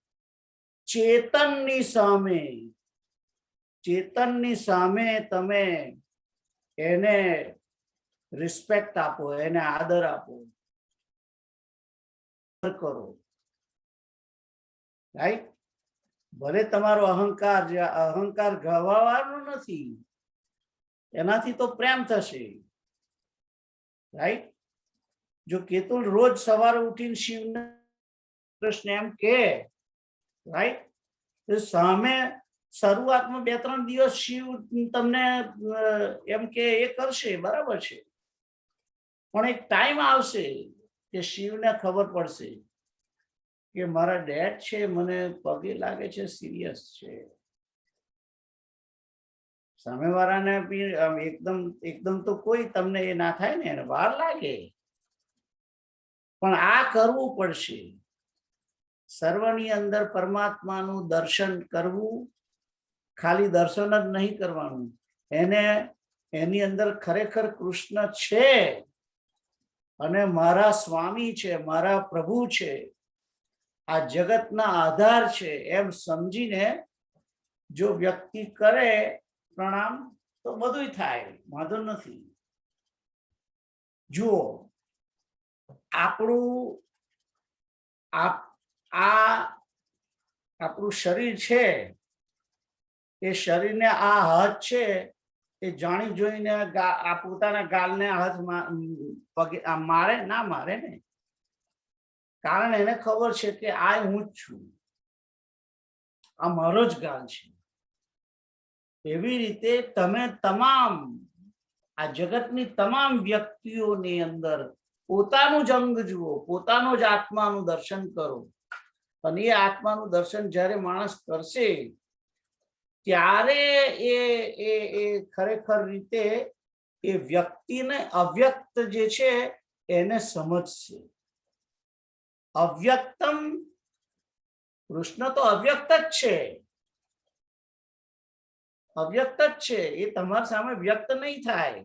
ચેતનની સામે તમે એને રિસ્પેક્ટ આપો, એને આદર આપો, કરો, રાઈટ? ભલે તમારો અહંકાર ગવાવાનો નથી, એનાથી તો પ્રેમ થશે, રાઈટ? જો કેતુલ રોજ સવારે ઉઠીને શિવને કૃષ્ણ એમ કે, રાઈટ, તો સામે શરૂઆતમાં 2-3 દિવસ શિવ તમને એમ કે એ કરશે, બરાબર છે, પણ એક ટાઈમ આવશે કે શિવને ખબર પડશે કે મારા ડેડ છે, મને પગે લાગે છે, સિરિયસ છે. સામેવાળાને બી એકદમ એકદમ તો કોઈ તમને એ ના થાય ને, એને વાર લાગે, પણ આ કરવું પડશે. સર્વની અંદર પરમાત્માનું દર્શન કરવું, ખાલી દર્શન જ નહીં કરવાનું, એની અંદર ખરેખર કૃષ્ણ છે અને મારા સ્વામી છે, મારા પ્રભુ છે, આ જગતના આધાર છે એમ સમજીને જો વ્યક્તિ કરે પ્રણામ, તો બધું થાય, વાંધો નથી. જુઓ, આપણું શરીર છે, એ શરીરને આ હાથ છે એ જાણી જોઈને આ પોતાના ગાલને હાથ પગે મારે ના મારે ને, કારણ એને ખબર છે કે આ હું જ છું, આ મારો જ ગાલ છે. એવી રીતે તમે તમામ આ જગતની તમામ વ્યક્તિઓની અંદર પોતાનું જ અંગ જુઓ, પોતાનું જ આત્માનું દર્શન કરો, અને એ આત્માનું દર્શન જ્યારે માણસ કરશે ત્યારે એ ખરેખર રીતે એ વ્યક્તિને અવ્યક્ત જે છે એને સમજશે. અવ્યક્તમ, કૃષ્ણ તો અવ્યક્ત જ છે, અવ્યક્ત જ છે, એ તમારી સામે વ્યક્ત નહીં થાય.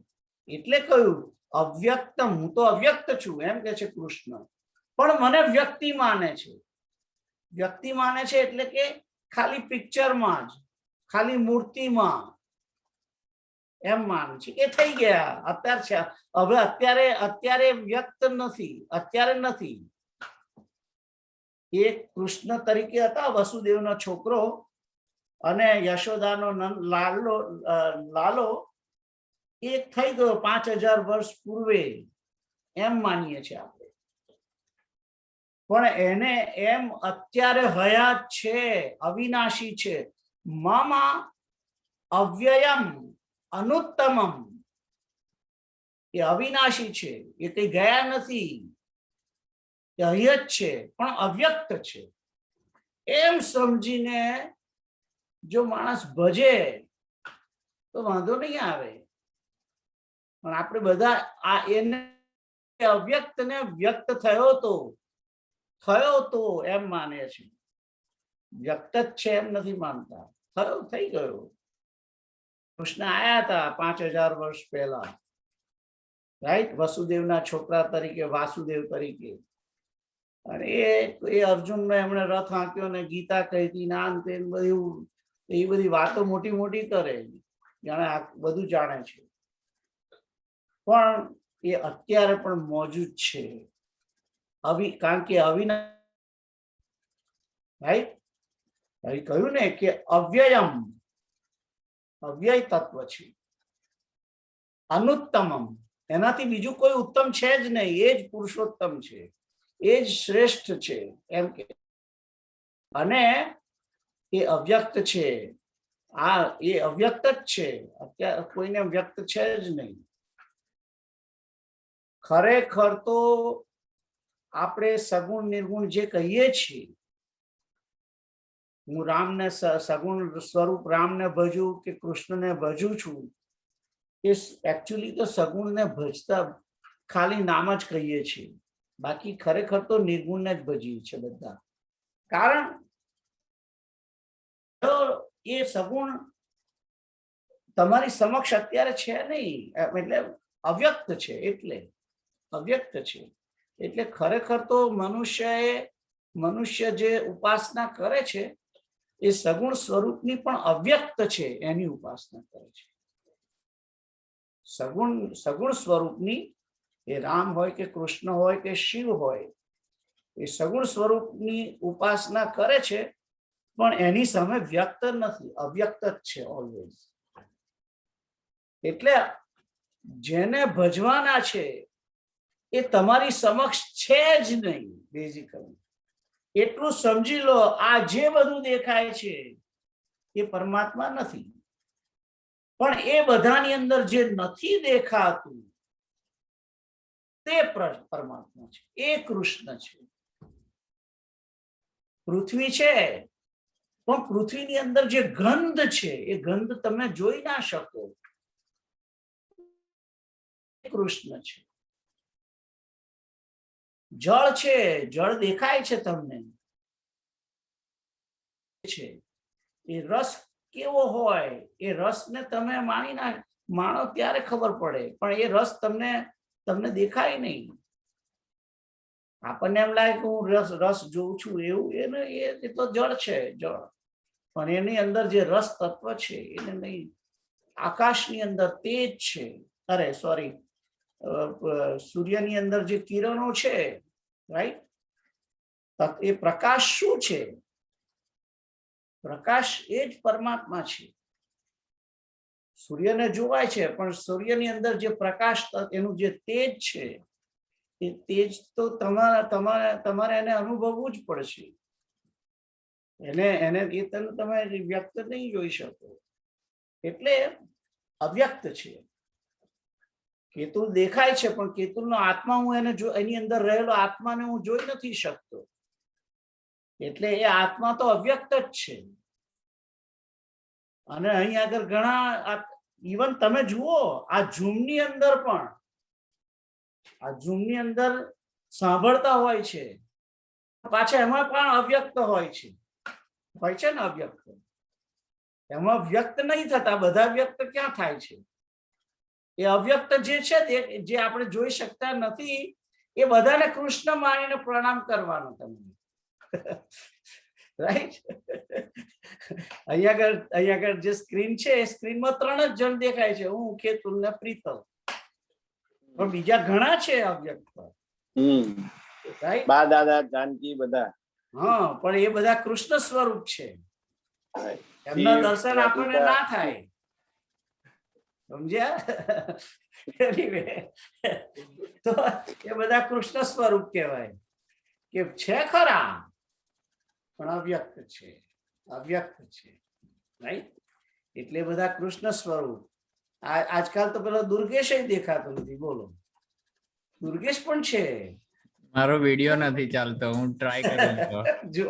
એટલે કહ્યું અવ્યક્તમ, હું તો અવ્યક્ત છું એમ કે છે કૃષ્ણ, પણ મને વ્યક્તિ માને છે. વ્યક્તિ માને છે એટલે કે ખાલી પિક્ચરમાં જ, ખાલી મૂર્તિમાં એમ માને છે કે થઈ ગયા, અત્યારે છે, હવે અત્યારે વ્યક્ત નથી, અત્યારે નથી. એક કૃષ્ણ તરીકે હતા, વસુદેવનો છોકરો અને યશોદાનો લાલો, એક થઈ ગયો 5000 વર્ષ પૂર્વે એમ માનીએ છીએ આપણે, પણ એને એમ અત્યારે હયાત છે, અવિનાશી છે. મમ અવ્યયમ અનુત્તમમ, એ અવિનાશી છે, એ કઈ ગયા નથી, એ અહીં જ છે, પણ અવ્યક્ત છે એમ સમજીને જો માણસ ભજે તો વાંધો નહીં આવે. પણ આપણે બધા આ એને અવ્યક્તને વ્યક્ત થયો તો એમ માને છે, વ્યક્ત જ છે એમ નથી માનતા. થયો, થઈ ગયો. કૃષ્ણ આયા હતા 5000 વર્ષ પહેલા, રાઈટ, વસુદેવના છોકરા તરીકે, વાસુદેવ તરીકે, અને એ અર્જુનને એમણે રથ હાંક્યો ને ગીતા કહી હતી, નાન તે બધું, એ બધી વાતો મોટી મોટી કરે, જાણે બધું જાણે છે, પણ એ અત્યારે પણ મોજૂદ છે. કારણ કે રાઈટ, કહ્યું ને કે અવ્યયમ, અવ્યય તત્વ છે. અનુત્તમમ, એનાથી બીજું કોઈ ઉત્તમ છે જ નહીં, એ જ પુરુષોત્તમ છે, એ જ શ્રેષ્ઠ છે એમ કે. અને એ અવ્યક્ત છે, એ અવ્યક્ત જ છે, અત્યારે કોઈને વ્યક્ત છે જ નહીં. ખરેખર તો આપણે સગુણ નિર્ગુણ જે કહીએ છીએ, હું રામને સગુણ સ્વરૂપ રામને ભજું કે કૃષ્ણને ભજું છું, એ એકચ્યુઅલી તો સગુણને ભજતા ખાલી નામ જ કહીએ છીએ, બાકી ખરેખર તો નિર્ગુણને જ ભજીએ છીએ બધા. કારણ એ સગુણ તમારી સમક્ષ અત્યારે છે નહીં, એટલે અવ્યક્ત છે, એટલે અવ્યક્ત છે. એટલે ખરેખર તો મનુષ્ય જે ઉપાસના કરે છે એ સગુણ સ્વરૂપની પણ અવ્યક્ત છે એની ઉપાસના કરે છે. સગુણ સ્વરૂપની, એ રામ હોય કે કૃષ્ણ હોય કે શિવ હોય, એ સગુણ સ્વરૂપની ઉપાસના કરે છે, પણ એની સામે વ્યક્ત નથી, અવ્યક્ત જ છે ઓલવેઝ. એટલે જેને ભજવાના છે એ તમારી સમક્ષ છે જ નહીં. બેઝિકલી એટલું સમજી લો, આ જે બધું દેખાય છે એ પરમાત્મા નથી, પણ એ બધાની અંદર જે નથી દેખાતું તે પરમાત્મા છે, એ કૃષ્ણ છે. પૃથ્વી છે, પણ પૃથ્વીની અંદર જે ગંધ છે એ ગંધ તમે જોઈ ના શકો, કૃષ્ણ છે. જળ છે, જળ દેખાય છે તમને, છે એ રસ કેવો હોય એ રસને તમે માણો ત્યારે ખબર પડે, પણ એ રસ તમને દેખાય નહીં. આપણને એમ લાગે કે હું રસ જોઉં છું, એવું એ તો જળ છે, જળ. પણ એની અંદર જે રસ તત્વ છે એને નહીં. આકાશની અંદર તેજ છે, અરે સોરી, સૂર્યની અંદર જે કિરણો છે, રાઈટ, એ પ્રકાશ શું છે? પ્રકાશ એ જ પરમાત્મા છે. સૂર્યને જોવાય છે, પણ સૂર્યની અંદર જે પ્રકાશ, એનું જે તેજ છે, એ તેજ તો તમારે એને અનુભવવું જ પડશે. એને તમે વ્યક્ત નહીં જોઈ શકો, એટલે અવ્યક્ત છે. કેતુલ દેખાય છે, પણ કેતુલનો આત્મા હું એની અંદર રહેલો આત્માને હું જોઈ નથી શકતો, એટલે એ આત્મા તો અવ્યક્ત જ છે. અને અહીં આગળ ઘણા, ઇવન તમે જુઓ આ ઝૂમની અંદર પણ, આ ઝૂમની અંદર સાંભળતા હોય છે, પાછા એમાં પણ અવ્યક્ત હોય છે ને અવ્યક્ત. એમાં વ્યક્ત નહીં થતા, બધા વ્યક્ત ક્યાં થાય છે? એ અવ્યક્ત જે છે, જે આપણે જોઈ શકતા નથી, એ બધાને કૃષ્ણ માનીને પ્રણામ કરવાનો તમને. રાઈટ? અહીંયા આગળ જે સ્ક્રીન છે, એ સ્ક્રીનમાં 3 જ જણ દેખાય છે, હું, કેતુલ ને પ્રીતલ, પણ બીજા ઘણા છે અવ્યક્ત. રાઈટ? બા દાદા જાનકી બધા. હા, પણ એ બધા કૃષ્ણ સ્વરૂપ છે. એમના દર્શન આપણને ના થાય, સમજ્યા? તો એ બધા કૃષ્ણ સ્વરૂપ કહેવાય, કે છે ખરા પણ અવ્યક્ત છે, અવ્યક્ત છે. રાઈટ? એટલે બધા કૃષ્ણ સ્વરૂપ. આજકાલ તો પેલો દુર્ગેશ દેખાતો નથી. બોલો, દુર્ગેશ પણ છે. મારો વિડિયો નથી ચાલતો, હું ટ્રાય કરું છું. જો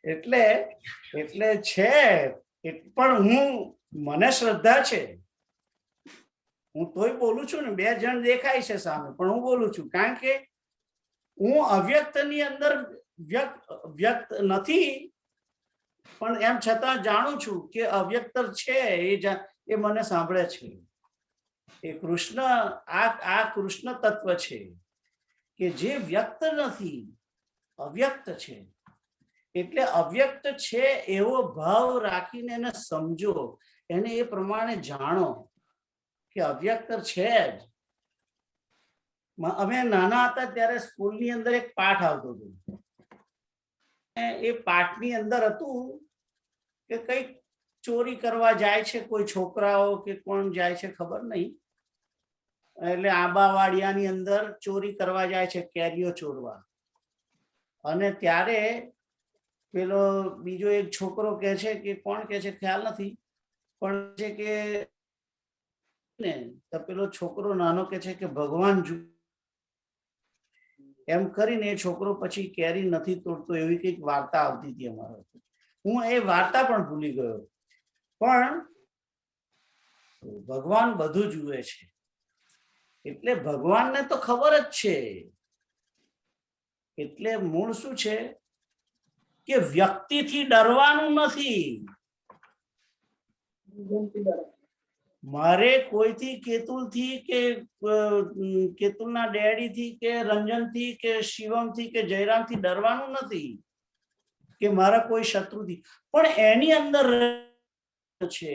એટલે છે, પણ મને શ્રદ્ધા છે, હું તોય બોલું છું ને. 2 જણ દેખાય છે સામે, પણ હું બોલું છું, કારણ કે હું અવ્યક્તની અંદર વ્યક્ત નથી, પણ એમ છતાં જાણું છું કે અવ્યક્ત છે, એ મને સાંભળે છે. એ કૃષ્ણ, આ કૃષ્ણ તત્વ છે કે જે વ્યક્ત નથી, અવ્યક્ત છે. એટલે અવ્યક્ત છે એવો ભાવ રાખીને એને સમજો, એને એ પ્રમાણે જાણો કે અવ્યક્ત છે જ. અમે નાના હતા ત્યારે સ્કૂલની અંદર એક પાઠ આવતો હતો. એ પાઠની અંદર હતું કે કઈક ચોરી કરવા જાય છે કોઈ છોકરાઓ, કે કોણ જાય છે ખબર નહીં. એટલે આંબાવાડિયાની અંદર ચોરી કરવા જાય છે, કેરીઓ ચોરવા. અને ત્યારે પેલો બીજો એક છોકરો કહે છે, કે કોણ કહે છે ખ્યાલ નથી, પણ છે કે ને તો પેલો છોકરો નાનો કહે છે કે ભગવાન એમ કરીને એ છોકરો પછી કેરી નથી તોડતો, એવી કઈક વાર્તા આવતી હતી અમારે. હું એ વાર્તા પણ ભૂલી ગયો. પણ ભગવાન બધું જુએ છે, એટલે ભગવાનને તો ખબર જ છે. એટલે મૂળ શું છે કે વ્યક્તિથી ડરવાનું નથી. મારે કોઈથી, કેતુલથી, કે કેતુલના ડેડીથી, કે રંજનથી, કે શિવમથી, કે જયરામથી ડરવાનું નથી, કે મારા કોઈ શત્રુથી. પણ એની અંદર છે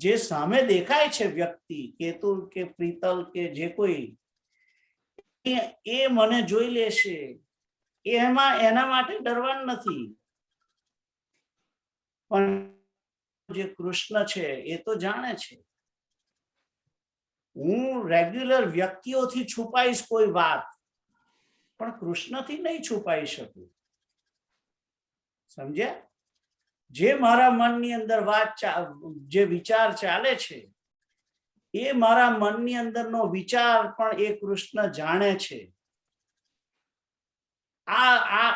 જે સામે દેખાય છે વ્યક્તિ, કેતુલ કે પ્રીતલ કે જે કોઈ, એ મને જોઈ લેશે, એના માટે ડરવાનું નથી. પણ જે કૃષ્ણ છે એ તો જાણે છે. હું રેગ્યુલર વ્યક્તિઓથી છુપાઈશ કોઈ વાત, પણ કૃષ્ણથી નહીં છુપાઈ શકું. સમજ્યા? જે મારા મનની અંદર જે વિચાર ચાલે છે એ મારા મનની અંદરનો વિચાર પણ એ કૃષ્ણ જાણે છે. આ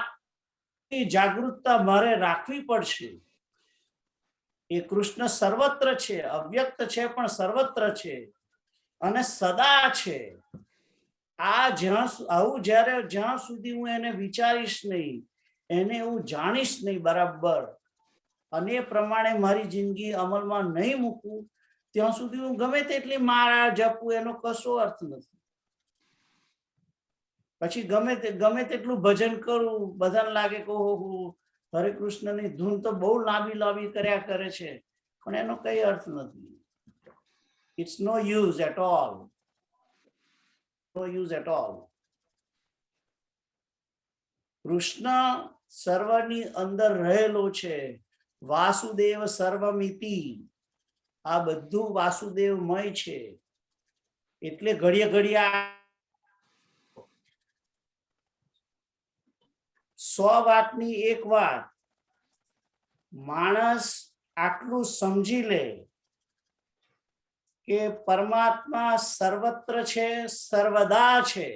જાગૃતતા મારે રાખવી પડશે. એ કૃષ્ણ સર્વત્ર છે, અવ્યક્ત છે પણ સર્વત્ર છે અને સદા છે. જ્યાં સુધી હું એને વિચારીશ નહીં, એને હું જાણીશ નહીં બરાબર, અને એ પ્રમાણે મારી જિંદગી અમલમાં નહીં મૂકું, ત્યાં સુધી હું ગમે તેટલી માળા જપું એનો કશો અર્થ નથી. પછી ગમે તેટલું ભજન કરું, બધાને લાગે કે ઓહો હરે કૃષ્ણની ધૂન તો બહુ લાંબી કર્યા કરે છે, પણ એનો કઈ અર્થ નથી. It's no use at all. No use at all. Krishna સર્વની અંદર રહેલો છે. વાસુદેવ સર્વમિતિ. આ બધું વાસુદેવમય છે. એટલે ઘડીએ 100 વાતની એક વાત માણસ આટલું સમજી લે કે પરમાત્મા સર્વત્ર છે, સર્વદા છે.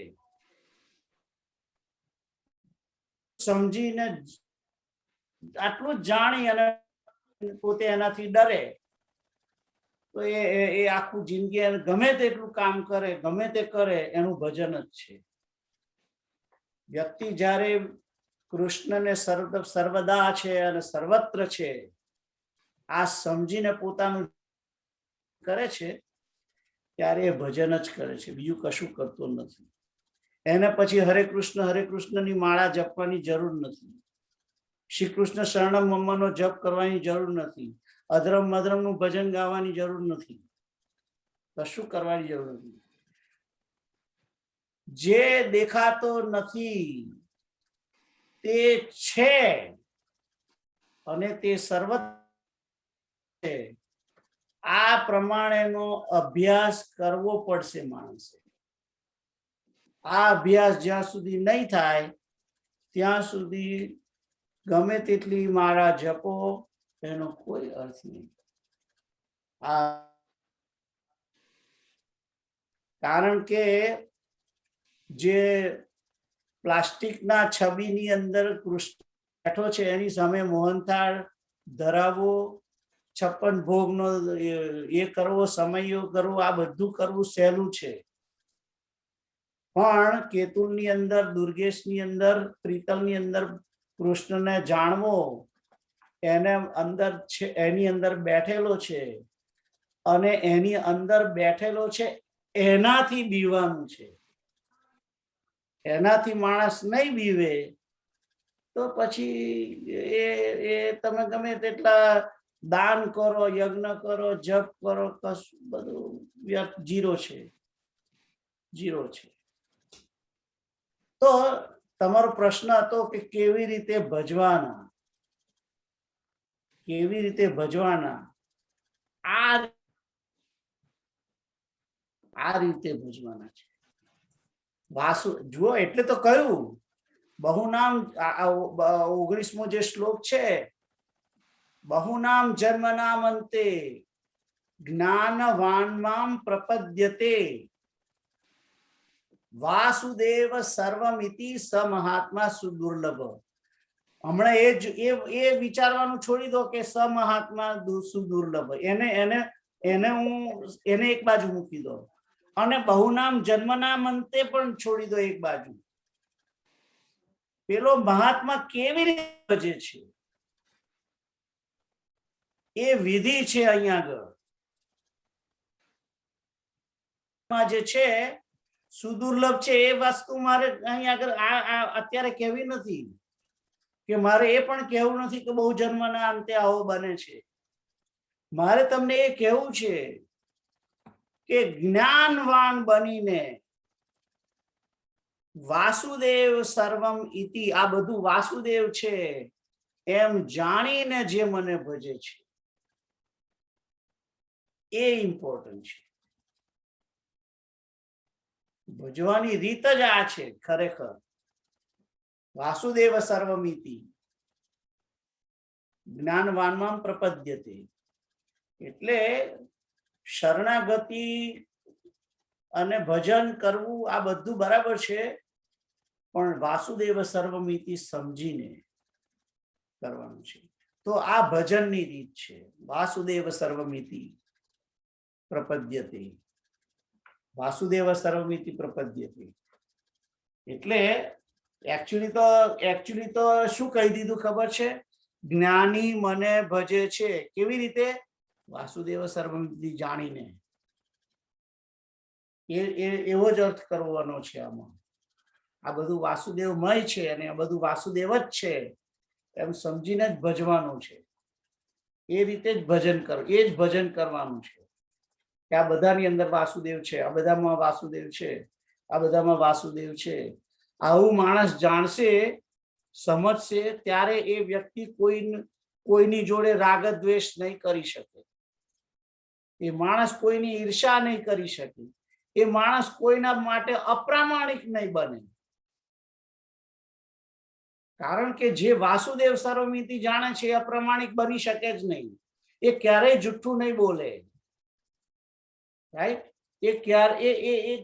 સમજીને આટલું જાણી અને પોતે એનાથી ડરે તો એ આખું જિંદગી ગમે તેટલું કામ કરે, ગમે તે કરે, એનું ભજન જ છે. વ્યક્તિ જ્યારે કૃષ્ણને સર્વદા છે અને સર્વત્ર છે આ સમજીને પોતાનું કરે છે ત્યારે એ ભજન જ કરે છે, બીજું કશું કરતો નથી. એને પછી હરે કૃષ્ણની માળા જપવાની જરૂર નથી. શ્રી કૃષ્ણ શરણમ મમ્મનો જપ કરવાની જરૂર નથી. અધરમ મધરમ નું ભજન ગાવાની જરૂર નથી. કશું કરવાની જરૂર નથી. જે દેખાતો નથી તે છે અને તે સર્વત્ર છે. આ પ્રમાણેનો અભ્યાસ કરવો પડશે માણસે. આ અભ્યાસ જ્યાં સુધી નહીં થાય ત્યાં સુધી ગમે તેટલી માળા જપો એનો કોઈ અર્થ નહીં. કારણ કે જે પ્લાસ્ટિકના છબીની અંદર કૃષ્ણ બેઠો છે એની સામે મોહનથાળ ધરાવો, 56 ભોગનો એ કરવો, સમયો કરવો, આ બધું કરવું સહેલું છે. પણ કેતુલની અંદર, દુર્ગેશની અંદર, પ્રીતલની અંદર કૃષ્ણને જાણવો, એને અંદર છે, એની અંદર બેઠેલો છે અને એની અંદર બેઠેલો છે એનાથી બીવાનું છે. એનાથી માણસ નહીં બીવે તો પછી એ તમે ગમે તેટલા દાન કરો, યજ્ઞ કરો, જપ કરો, કશું બધું વ્યર્થ, જીરો છે. તો તમારો પ્રશ્ન હતો કે કેવી રીતે ભજવાના. આ રીતે ભજવાના છે. જુઓ, એટલે તો કહ્યું બહુનામ, 19મો જે શ્લોક છે, બહુનામ જન્મનામ અંતે જ્ઞાનવાન્મામ પ્રપદ્યતે વાસુદેવ સર્વમિતિ સ મહાત્મા સુદુર્લભ. હમણાં એ વિચારવાનું છોડી દો કે સ મહાત્મા સુદુર્લભ, એને એક બાજુ મૂકી દો, અને બહુનામ જન્મનામ અંતે પણ છોડી દો એક બાજુ. પેલો મહાત્મા કેવી રીતે ભજે છે એ વિધિ છે. અહીંયા આગળ જે છે સુદુર્લભ છે એ વસ્તુ મારે અહીંયા આગળ અત્યારે કહેવી નથી, કે મારે એ પણ કહેવું નથી કે બહુ જન્મના અંતે આવો બને છે. મારે તમને એ કહેવું છે કે જ્ઞાનવાન બનીને વાસુદેવ સર્વમ ઇતિ, આ બધું વાસુદેવ છે એમ જાણીને જે મને ભજે છે એ ઇમ્પોર્ટન્ટ છે. ભજવાની રીત જ આ છે ખરેખર. વાસુદેવ સર્વમિતિ જ્ઞાનવાનમાં પ્રપદ્યતે. એટલે શરણાગતિ અને ભજન કરવું આ બધું બરાબર છે, પણ વાસુદેવ સર્વમિતિ સમજીને કરવાનું છે. તો આ ભજનની રીત છે. વાસુદેવ સર્વમિતિ પ્રપદ્યતે, વાસુદેવ સર્વમિતિ પ્રપદ્યતે. એટલે એકચ્યુઅલી તો શું કહી દીધું ખબર છે? જ્ઞાની મને ભજે છે. કેવી રીતે? વાસુદેવ સર્વમિતિ જાણીને. એવો જ અર્થ કરવાનો છે આમાં. આ બધું વાસુદેવમય છે અને આ બધું વાસુદેવ જ છે એમ સમજીને જ ભજવાનું છે. એ રીતે જ ભજન કરો, એ જ ભજન કરવાનું છે કે આ બધાની અંદર વાસુદેવ છે, આ બધામાં વાસુદેવ છે, આ બધામાં વાસુદેવ છે. આવું માણસ જાણશે, સમજશે, ત્યારે એ વ્યક્તિ કોઈની જોડે રાગ દ્વેષ નહીં કરી શકે. એ માણસ કોઈની ઈર્ષા નહીં કરી શકે. એ માણસ કોઈના માટે અપ્રામાણિક નહીં બને. કારણ કે જે વાસુદેવ સર્વમિતિ જાણે છે એ અપ્રામાણિક બની શકે જ નહીં. એ ક્યારેય જુઠ્ઠું નહીં બોલે. રાઈટ? એ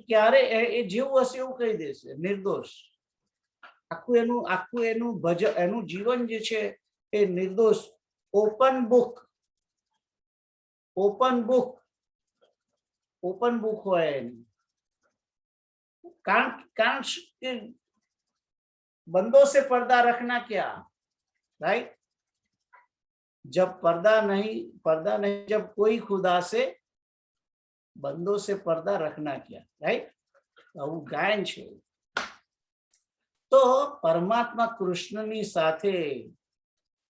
ક્યારે એ જેવું હશે એવું કહી દેશે, નિર્દોષ. આખું એનું જીવન જે છે એ નિર્દોષ, ઓપન બુક હોય એની. કારણ बंदों से पर्दा रखना क्या? राइट? जब पर्दा नहीं जब कोई खुदा से बंदों से पर्दा रखना क्या? राइट? આવું ગાયન છે. તો પરમાત્મા કૃષ્ણની સાથે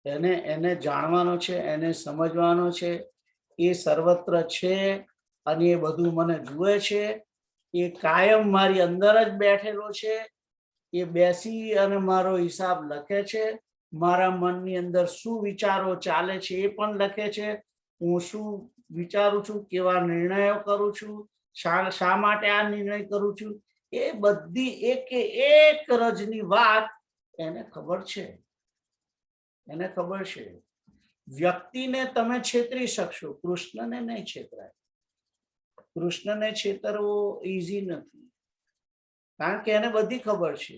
એને જાણવાનો છે, એને સમજવાનો છે. એ સર્વત્ર છે અને એ બધું મને જુએ છે. એ કાયમ મારી અંદર જ બેઠેલો છે. એ બેસી અને મારો હિસાબ લખે છે. મારા મનની અંદર શું વિચારો ચાલે છે એ પણ લખે છે. હું શું વિચારું છું, કેવા નિર્ણયો કરું છું, શા માટે આ નિર્ણય કરું છું, એ બધી એક રજની વાત એને ખબર છે. વ્યક્તિને તમે છેતરી શકશો, કૃષ્ણને નહીં છેતરાય. કૃષ્ણને છેતરવો ઈઝી નથી, કારણ કે એને બધી ખબર છે.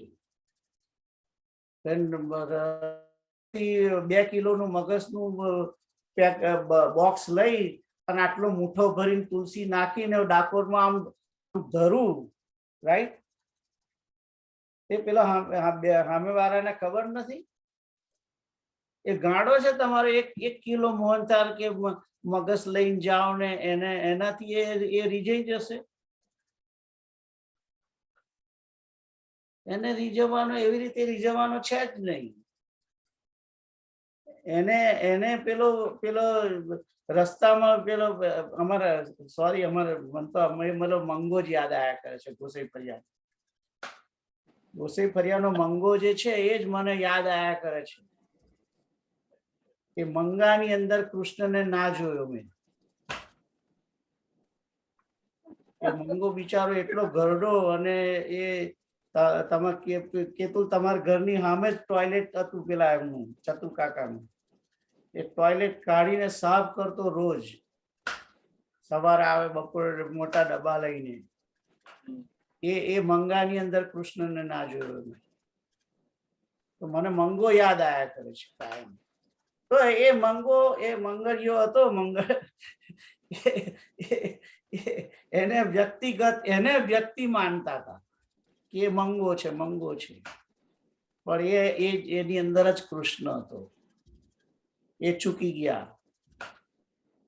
2 કિલોનું મગજનું બોક્સ લઈ અને આટલો મૂઠો ભરીને તુલસી નાખીને ડાકોરમાં આમ ધરું, રાઈટ? એ પેલા સામેવાળાને ખબર નથી. એ ગાંડો છે. તમારે 1 કિલો મોહનથાળ કે મગજ લઈને જાઓ ને એનાથી એ રીઝાઈ જશે. એને રીઝવવાનો એવી રીતે રીઝવવાનો છે જ નહીં. એને પેલો રસ્તામાં અમારે મંગો જ યાદ આયા કરે છે. ગોસાઈ ફરિયાનો મંગો જે છે એ જ મને યાદ આયા કરે છે. એ મંગાની અંદર કૃષ્ણને ના જોયો મેં. એ મંગો બિચારો એટલો ઘરડો, અને એ તમે કેતું તમારા ઘરની સામે જ ટોયલેટ હતું પેલા એમનું ચતુ કાકાનું. એ ટોયલેટ કાઢીને સાફ કરતો રોજ. સવારે આવે, બપોરે મોટા ડબ્બા લઈને. એ મંગાની અંદર કૃષ્ણને ના જોયો મેં. તો મને મંગો યાદ આયા કરે છે કાયમ. તો એ મંગળિયો હતો. એને વ્યક્તિ માનતા હતા કે મંગો છે. પણ એની અંદર જ કૃષ્ણ હતો. એ ચૂકી ગયા.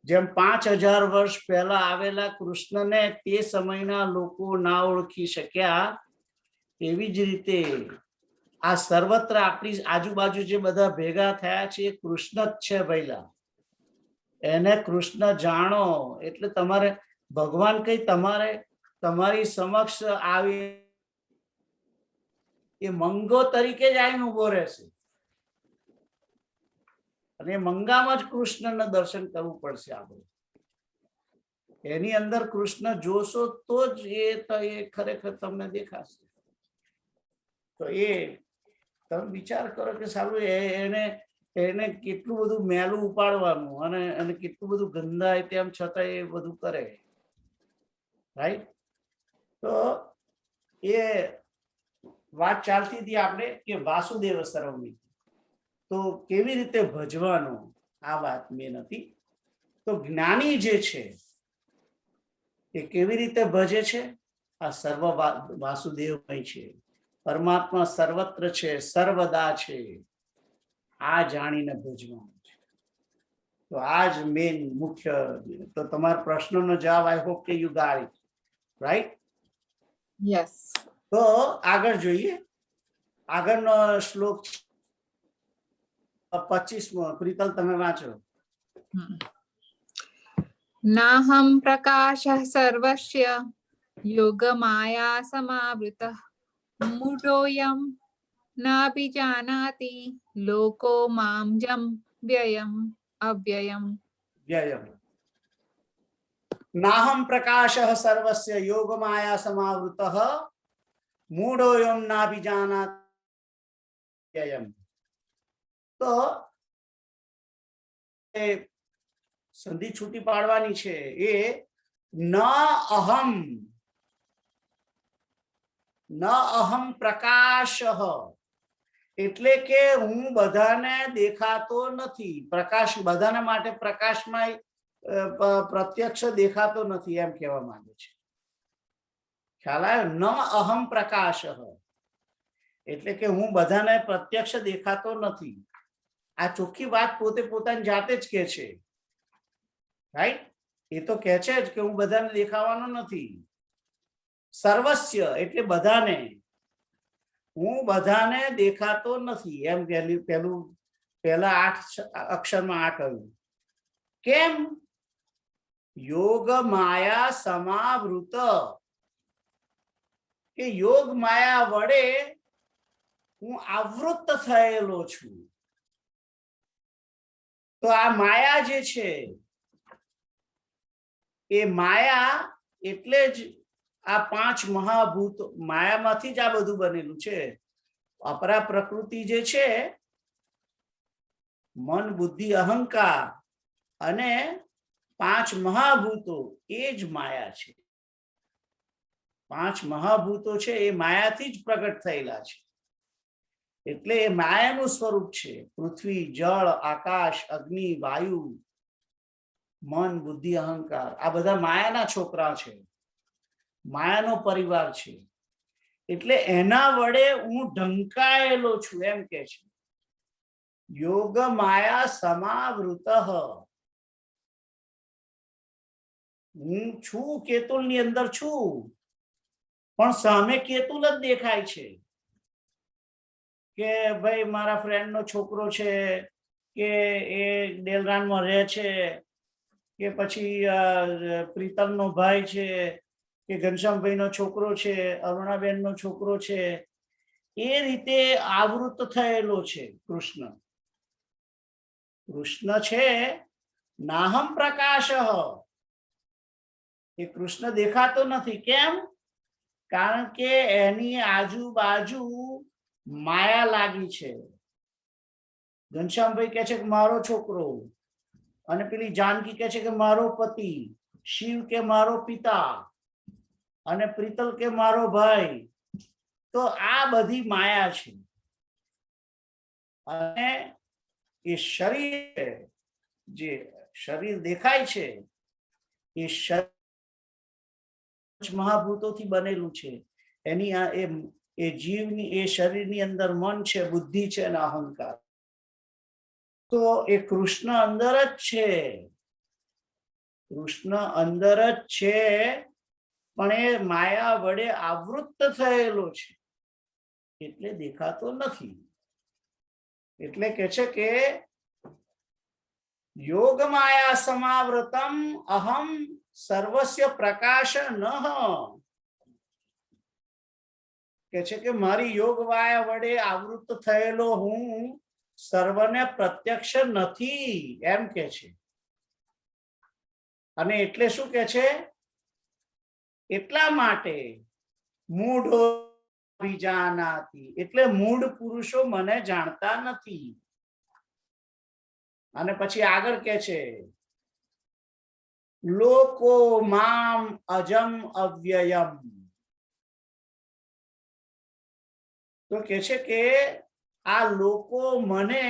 જેમ 5000 વર્ષ પહેલા આવેલા કૃષ્ણને તે સમયના લોકો ના ઓળખી શક્યા, એવી જ રીતે આ સર્વત્ર આપણી આજુબાજુ જે બધા ભેગા થયા છે એ કૃષ્ણ જ છે ભઈલા. એને કૃષ્ણ જાણો એટલે તમારે ભગવાન કઈ તમારી સમક્ષ આવી એ મંગો તરીકે જ આવીને ઉભો રહેશે. અને મંગામાં જ કૃષ્ણને દર્શન કરવું પડશે આપણે. એની અંદર કૃષ્ણ જોશો તો જ એ ખરેખર તમને દેખાશે. તો એ તમે વિચાર કરો કે સારું એને કેટલું બધું મેલું ઉપાડવાનું અને કેટલું બધું ગંધાય તેમ છતાં એ બધું કરે, રાઈટ? તો એ વાત ચાલતી હતી આપણે કે વાસુદેવ સર્વમિત, તો કેવી રીતે ભજવાનો આ વાત મેન હતી. તો જ્ઞાની જે છે એ કેવી રીતે ભજે છે? આ સર્વ વાસુદેવમય છે, પરમાત્મા સર્વત્ર છે, સર્વદા છે, આ જાણીને ભજવાનું છે. તો આ જ મેન મુખ્ય. તો તમારા પ્રશ્નનો જવાબ આઈ હોપ કે યુ ગાટ ઇટ, રાઈટ? યસ. તો આગળ જોઈએ. આગળનો શ્લોક 25મો. પ્રીતલ તમે વાંચો. નાહમ પ્રકાશઃ સર્વસ્ય યોગમાયા સમાવૃતઃ મૂઢોऽયં નાભિજાનાતિ લોકો માં જં વ્યયમ અવ્યયમ. વ્યયમ. નાહમ પ્રકાશઃ સર્વસ્ય યોગમાયા સમાવૃતઃ મૂઢોऽયં નાભિજાનાતિ વ્યયમ. તો એ સંધિ છૂટી પાડવાની છે. એ ન અહમ પ્રકાશઃ, એટલે કે હું બધાને દેખાતો નથી. પ્રકાશ બધાના માટે પ્રકાશમાં પ્રત્યક્ષ દેખાતો નથી એમ કહેવા માંગે છે. ખ્યાલ આવ્યો? ન અહમ પ્રકાશઃ એટલે કે હું બધાને પ્રત્યક્ષ દેખાતો નથી. આ ચોખ્ખી વાત પોતે પોતાની જાતે જ કે છે, રાઈટ? એ તો કે છે જ કે હું બધાને દેખાવાનો નથી. સર્વસ્ય એટલે બધાને, હું બધાને દેખાતો નથી એમ પહેલા 8 અક્ષરમાં આ કહ્યું. કેમ? યોગ માયા સમાવૃત, કે યોગ માયા વડે હું આવૃત થયેલો છું. તો આ માયા જે છે એ માયા એટલે જ આ 5 મહાભૂત, માયામાંથી જ આ બધું બનેલું છે. અપરા પ્રકૃતિ જે છે, મન બુદ્ધિ અહંકાર અને 5 મહાભૂતો એ જ માયા છે. 5 મહાભૂતો છે એ માયાથી જ પ્રગટ થયેલા છે. એટલે એ માયાનું સ્વરૂપ છે. પૃથ્વી, જળ, આકાશ, અગ્નિ, વાયુ, મન બુદ્ધિ અહંકાર આ બધા માયાના છોકરા છે, માયાનો પરિવાર છે. એટલે એના વડે હું ઢંકાયેલો છું એમ કે છે. યોગ માયા સમાવૃત, હું છું કેતુલ ની અંદર છું, પણ સામે કેતુલ જ દેખાય છે. કે ભાઈ મારા ફ્રેન્ડ નો છોકરો છે, કે એ ડેલરાનમાં રહે છે, કે પછી પ્રીતમ નો ભાઈ છે, કે ઘનશ્યામભાઈ નો છોકરો છે, અરુણાબેન નો છોકરો છે. એ રીતે આવૃત થયેલો છે કૃષ્ણ. કૃષ્ણ છે નાહમ પ્રકાશઃ, એ કૃષ્ણ દેખાતો નથી. કેમ? કારણ કે એની આજુબાજુ માયા લાગી છે. ઘનશ્યામભાઈ કહે છે કે મારો છોકરો, અને પેલી જાનકી કહે છે કે મારો પતિ, શિવ કે મારો પિતા, અને પ્રીતલ કે મારો ભાઈ. તો આ બધી માયા છે. અને એ શરીર, જે શરીર દેખાય છે, એ મહાભૂતોથી બનેલું છે. એની એ જીવની, એ શરીરની અંદર મન છે, બુદ્ધિ છે અને અહંકાર. તો એ કૃષ્ણ અંદર જ છે. કૃષ્ણ અંદર જ છે, પણ એ માયા વડે આવૃત થયેલો છે, એટલે દેખાતો નથી. એટલે કે છે કે યોગ માયા સમાવૃતમ અહમ સર્વસ્ય પ્રકાશ નહ, કે છે કે મારી યોગ માયા વડે આવૃત થયેલો હું સર્વને પ્રત્યક્ષ નથી એમ કે છે. અને એટલે શું કે છે? એટલા માટે મૂઢો વિજાનાતિ, એટલે મૂઢ પુરુષો મને જાણતા નથી. અને પછી આગળ કે છે લોકો મામ અજમ અવ્યયમ, તો કે છે કે આ લોકો મને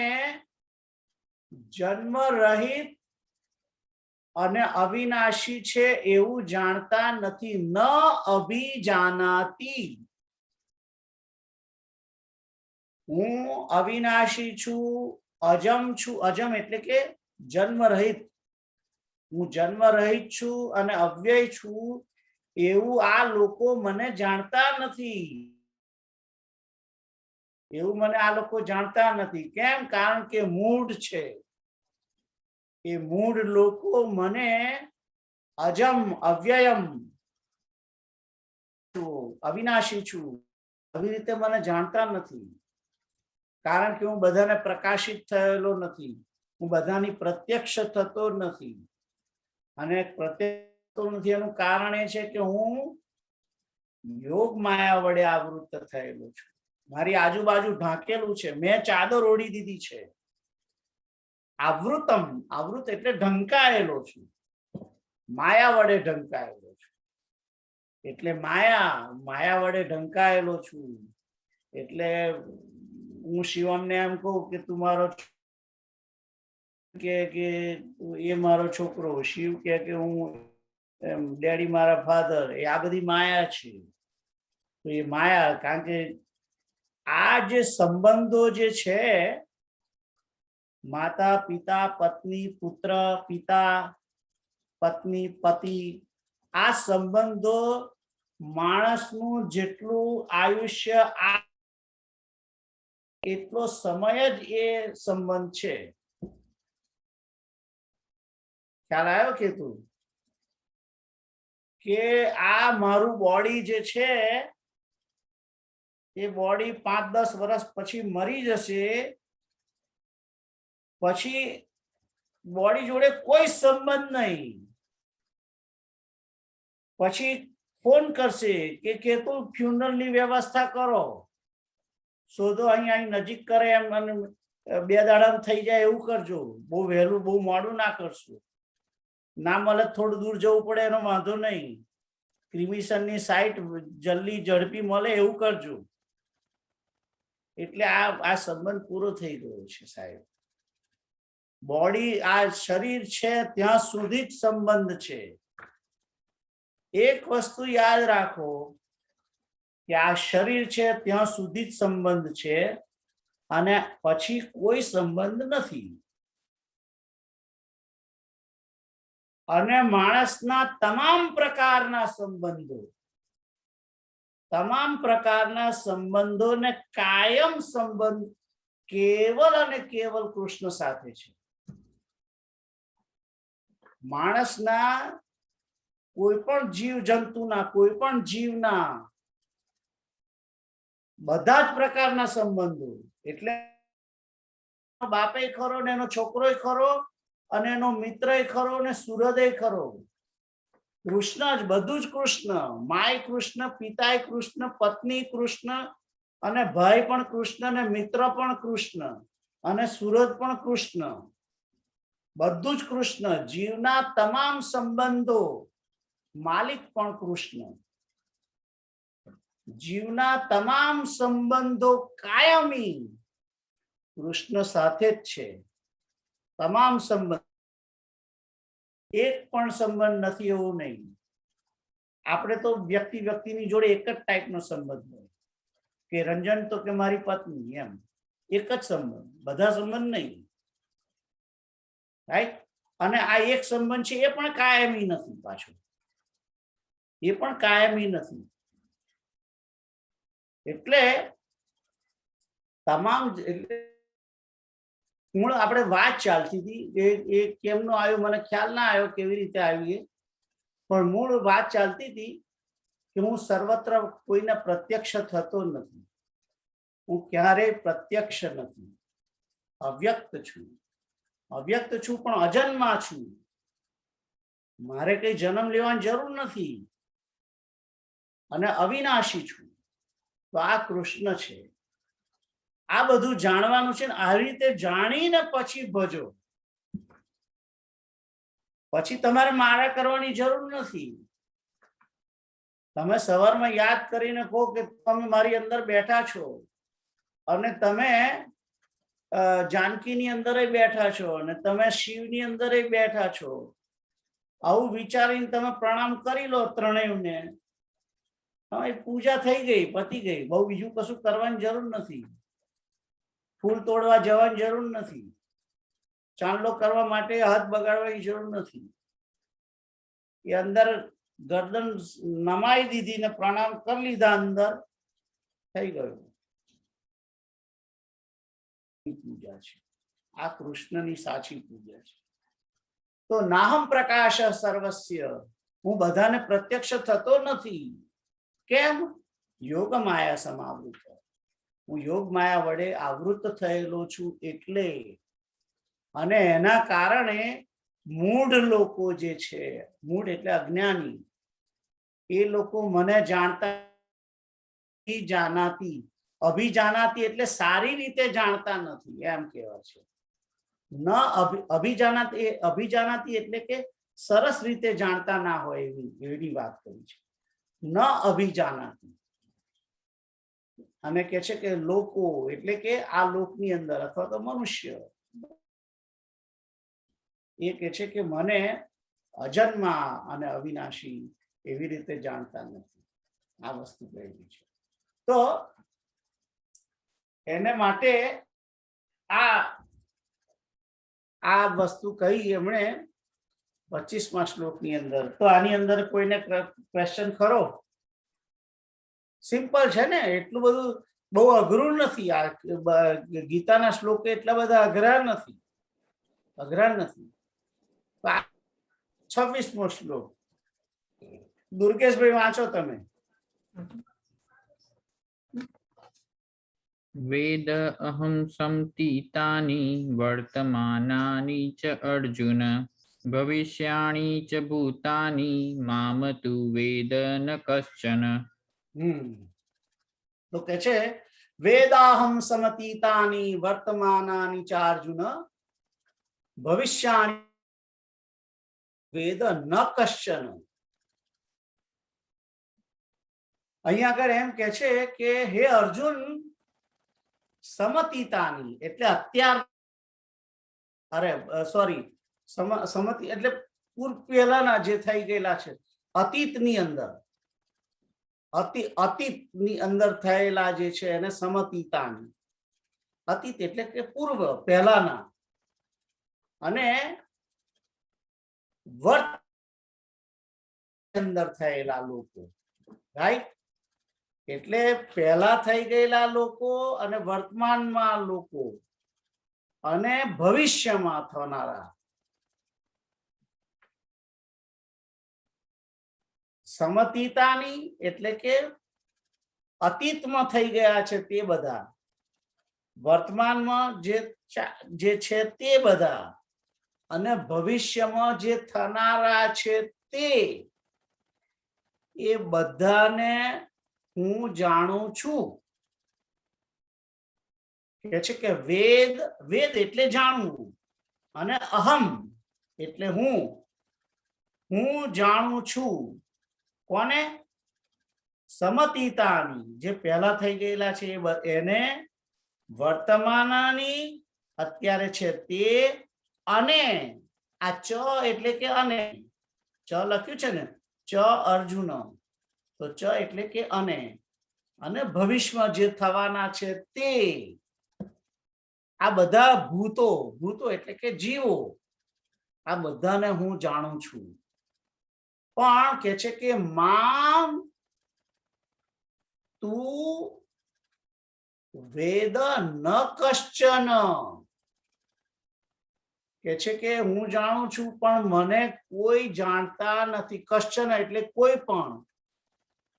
જન્મ રહિત અને અવિનાશી છે એવું જાણતા નથી. ન અભિજાનાતિ, હું અવિનાશી છું, અજમ છું. અજમ એટલે કે જન્મ રહિત, હું જન્મ રહિત છું અને અવ્યય છું એવું આ લોકો મને જાણતા નથી. એવું મને આ લોકો જાણતા નથી. કેમ? કારણ કે મૂઢ છે. એ મૂઢ લોકો મને અજમ અવ્યયમ છું, અવિનાશી છું આવી રીતે મને જાણતા નથી. કારણ કે હું બધાને પ્રકાશિત થયેલો નથી, હું બધાની પ્રત્યક્ષ થતો નથી. અને પ્રત્યક્ષ નથી એનું કારણ એ છે કે હું યોગ માયા વડે આવૃત થયેલો છું. મારી આજુબાજુ ઢાંકેલું છે, મેં ચાદર ઓઢી દીધી છે. આવૃતમ, આવૃત એટલે ઢંકાયેલો છું, માયા વડે ઢંકાયેલો છું. એટલે માયા વડે ઢંકાયેલો છું. એટલે હું શિવમને એમ કહું કે તું મારો કે એ મારો છોકરો, શિવ કે હું ડેડી મારા ફાધર, એ આ બધી માયા છે. તો એ માયા, કારણ કે આ જે સંબંધો જે છે, માતા પિતા પત્ની પુત્ર, પિતા પત્ની પતિ, આ સંબંધો માણસનું જેટલું આયુષ્ય આ એટલો સમય જ એ સંબંધ છે. ખ્યાલ આવ્યો કે તું કે આ મારું બોડી જે છે એ બોડી 5-10 વર્ષ પછી મરી જશે. પછી બોડી જોડે કોઈ સંબંધ નહીં. પછી ફોન કરશે કે તું ફ્યુનરલ ની વ્યવસ્થા કરો, શોધો અહીં નજીક કરે એમ, અને 2 દાડા થઈ જાય એવું કરજો. બહુ વહેલું બહુ મોડું ના કરશું. ના મળે થોડું દૂર જવું પડે એનો વાંધો નહીં. ક્રિમિશનની સાઇટ જલ્દી ઝડપી મળે એવું કરજો. એટલે આ સંબંધ પૂરો થઈ ગયો છે સાહેબ. બોડી, આ શરીર છે ત્યાં સુધી જ સંબંધ છે. એક વસ્તુ યાદ રાખો કે આ શરીર છે ત્યાં સુધી જ સંબંધ છે, અને પછી કોઈ સંબંધ નથી. અને માણસના તમામ પ્રકારના સંબંધોને કાયમ સંબંધ કેવલ અને કેવલ કૃષ્ણ સાથે છે. માણસના કોઈ પણ જીવ જંતુના, કોઈ પણ જીવના બધા જ પ્રકારના સંબંધો, એટલે બાપે ખરો ને એનો છોકરોય ખરો, અને એનો મિત્રય ખરો ને સુહૃદય ખરો. કૃષ્ણ જ, બધું જ કૃષ્ણ. માય કૃષ્ણ, પિતાય કૃષ્ણ, પત્ની કૃષ્ણ, અને ભાઈ પણ કૃષ્ણ, અને મિત્ર પણ કૃષ્ણ, અને સુહૃદ પણ કૃષ્ણ. બધું જ કૃષ્ણ. જીવના તમામ સંબંધો માલિક પણ કૃષ્ણ. જીવના તમામ સંબંધો કાયમી કૃષ્ણ સાથે જ છે. તમામ સંબંધ, એક પણ સંબંધ નથી એવું નહીં. આપણે તો વ્યક્તિની જોડે એક જ ટાઈપનો સંબંધ હોય કે રંજન તો કે મારી પત્ની, એમ એક જ સંબંધ, બધા સંબંધ નહીં. રાઈટ? અને આ એક સંબંધ છે એ પણ કાયમી નથી. પાછો એ પણ કાયમી નથી. એટલે તમામ, મૂળ આપણે વાત ચાલતી હતી એ કેમનો આવ્યું મને ખ્યાલ ના આવ્યો, કેવી રીતે આવી, પણ મૂળ વાત ચાલતી હતી કે હું સર્વત્ર કોઈને પ્રત્યક્ષ થતો નથી. હું ક્યારેય પ્રત્યક્ષ નથી. અવ્યક્ત છું. અવ્યક્ત છું પણ અજન્મા છું. મારે કઈ જન્મ લેવાની જરૂર નથી અને અવિનાશી છું. તો આ કૃષ્ણ છે. આ બધું જાણવાનું છે ને આ રીતે જાણીને પછી ભજો. પછી તમારે મારા કરવાની જરૂર નથી. તમે સવારમાં યાદ કરીને કહો કે તમે મારી અંદર બેઠા છો અને તમે જાનકીની અંદર બેઠા છો અને તમે શિવની અંદર બેઠા છો. આવું વિચારીને તમે પ્રણામ કરી લો ત્રણેયને. તમારી પૂજા થઈ ગઈ, પતી ગઈ. બહુ બીજું કશું કરવાની જરૂર નથી. ફૂલ તોડવા જવાની જરૂર નથી. ચાંદલો કરવા માટે હાથ બગાડવાની જરૂર નથી. એ અંદર ગરદન નમાઈ દીધી ને પ્રણામ કરી લીધા, અંદર થઈ ગયું. પૂજા છે આ કૃષ્ણની સાચી પૂજા છે. તો નાહમ પ્રકાશ સર્વસ્ય, હું બધાને પ્રત્યક્ષ થતો નથી. કેમ? યોગ માયા સમાવૃત. હું યોગ માયા વડે આવૃત થયેલો છું એટલે. અને એના કારણે મૂઢ લોકો જે છે, મૂઢ એટલે અજ્ઞાની, એ લોકો મને જાણતા જાનાતી, અભિજાનાતી એટલે સારી રીતે જાણતા નથી એમ કહેવાય છે. ન અભિજાનાતી, અભિજાનાતી એટલે કે સરસ રીતે જાણતા ના હોય એવી વાત કરી છે. ન અભિજાનાતી અને કે છે કે લોકો એટલે કે આ લોકની અંદર અથવા તો મનુષ્ય એ કે છે કે મને અજન્મા અને અવિનાશી એવી રીતે જાણતા નથી. આ વસ્તુ કહેલી છે. તો એને માટે આ વસ્તુ કહી એમણે 25મા શ્લોકની અંદર. તો આની અંદર કોઈને ક્વેશ્ચન ખરો? સિમ્પલ છે ને, એટલું બધું બહુ અઘરું નથી. આ ગીતાના શ્લોક એટલા બધા અઘરા નથી. 26મો શ્લોક દુર્ગેશભાઈ વાંચો તમે. વેદ અહમ સમતીતાની વર્તમાનાની ચ અર્જુન ભવિષ્યાણી ચ ભૂતાની મામ તુ વેદ ન કશ્ચન. તો કે છે વેદાહમ સમતીતાની વર્તમાનાની ચ અર્જુન ભવિષ્યાણી વેદ ન કશ્ચન. અહીંયા આગળ એમ કે છે કે હે અર્જુન, સમતીતાની એટલે અત્યાર, સમતિ એટલે પૂર્વ પહેલાના જે થઈ ગયેલા છે, અતીતની અંદર, અતીતની અંદર થયેલા જે છે એને સમતીતાની. અતીત એટલે કે પૂર્વ પહેલાના અને વર્તમાન અંદર થયેલા લોકો. રાઈટ? એટલે પહેલા થઈ ગયેલા લોકો અને વર્તમાનમાં લોકો અને ભવિષ્યમાં થનારા. સમતીતાની એટલે કે અતીતમાં થઈ ગયા છે તે બધા, વર્તમાનમાં જે છે તે બધા અને ભવિષ્યમાં જે થનારા છે તે, એ બધાને હું જાણું છું. કે છે કે વેદ, વેદ એટલે જાણવું, અને અહમ એટલે હું જાણું છું. કોને? સમતીતાની જે પહેલા થઈ ગયેલા છે એને, વર્તમાનાની અત્યારે છે તે, અને આ ચ એટલે કે અને, ચ લખ્યું છે ને, ચ અર્જુન, તો ચ એટલે કે અને ભવિષ્યમાં જે થવાના છે તે. આ બધા ભૂતો, ભૂતો એટલે કે જીવો, આ બધાને હું જાણું છું. પણ કે છે કે મામ તું વેદ ન કશ્ચન. કે છે કે હું જાણું છું પણ મને કોઈ જાણતા નથી. કશ્ચન એટલે કોઈ પણ,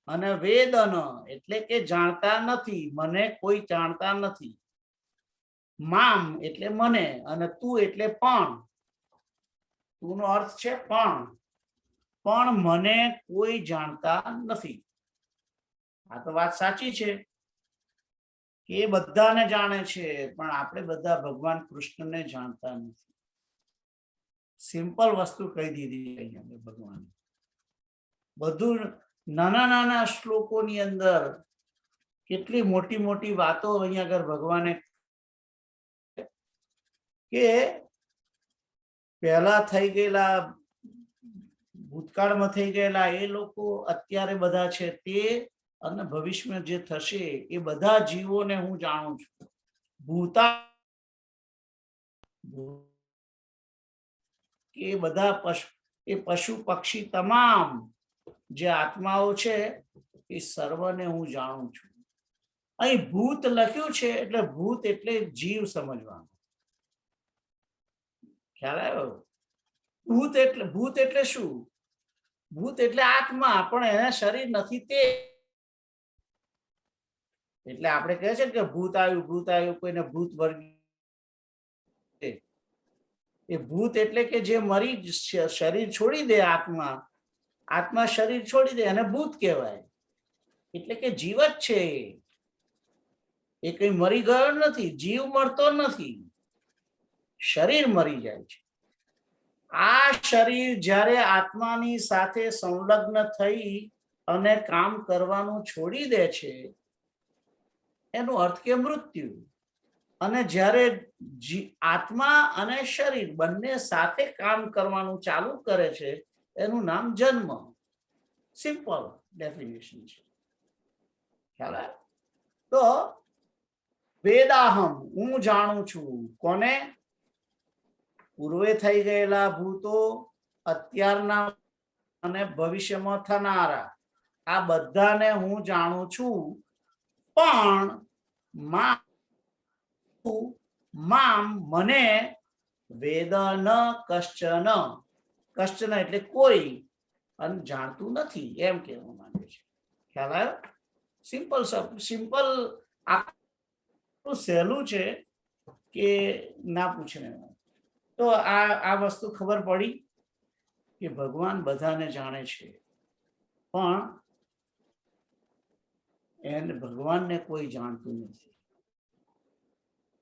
અને વેદન એટલે કે જાણતા નથી, મને કોઈ જાણતા નથી. મામ એટલે મને અને તું એટલે પણ. તું નો અર્થ છે પણ મને કોઈ જાણતા નથી. આ તો વાત સાચી છે કે એ બધાને જાણે છે, પણ આપણે બધા ભગવાન કૃષ્ણને જાણતા નથી. સિમ્પલ વસ્તુ કહી દીધી અહીંયા ભગવાન. બધું નાના નાના શ્લોકોની અંદર કેટલી મોટી મોટી વાતો અહીંયા આગળ ભગવાને કે પહેલા થઈ ગયેલા ભૂતકાળમાં થઈ ગયેલા એ લોકો અત્યારે બધા છે તે અને ભવિષ્યમાં જે થશે એ બધા જીવોને હું જાણું છું. ભૂતા કે બધા પશુ પક્ષી તમામ જે આત્માઓ છે એ સર્વને હું જાણું છું. અહીં ભૂત લખ્યું છે એટલે ભૂત એટલે જીવ સમજવાનું. ખ્યાલ આવ્યો? ભૂત એટલે શું? ભૂત એટલે આત્મા, પણ એને શરીર નથી તે. એટલે આપણે કહે છે કે ભૂત આવ્યું, કોઈને ભૂત વર્ગી. એ ભૂત એટલે કે જે મરી શરીર છોડી દે, આત્મા શરીર છોડી દે અને ભૂત કહેવાય. એટલે કે જીવ જ છે. એ કઈ મરી ગયો નથી, જીવ મરતો નથી, શરીર મરી જાય છે. આ શરીર જ્યારે આત્માની સાથે સંલગ્ન થઈ અને કામ કરવાનું છોડી દે છે એનો અર્થ કે મૃત્યુ. અને જ્યારે આત્મા અને શરીર બંને સાથે કામ કરવાનું ચાલુ કરે છે એનું નામ જન્મ. સિમ્પલ ડેફિનેશન છે. ખ્યાલ આવે? તો વેદાહમ હું જાણું છું. કોને? પૂર્વે થઈ ગયેલા ભૂતો, અત્યારના અને ભવિષ્યમાં થનારા, આ બધાને હું જાણું છું. પણ મામ મને વેદ ન કશ્ચન, કશ્ચન એટલે કોઈ, અને જાણતું નથી એમ કહેવા માંગે છે. ખ્યાલ આવ્યો? સિમ્પલ આટલું સહેલું છે કે ના પૂછે. તો આ વસ્તુ ખબર પડી કે ભગવાન બધાને જાણે છે, પણ એને ભગવાનને કોઈ જાણતું નથી.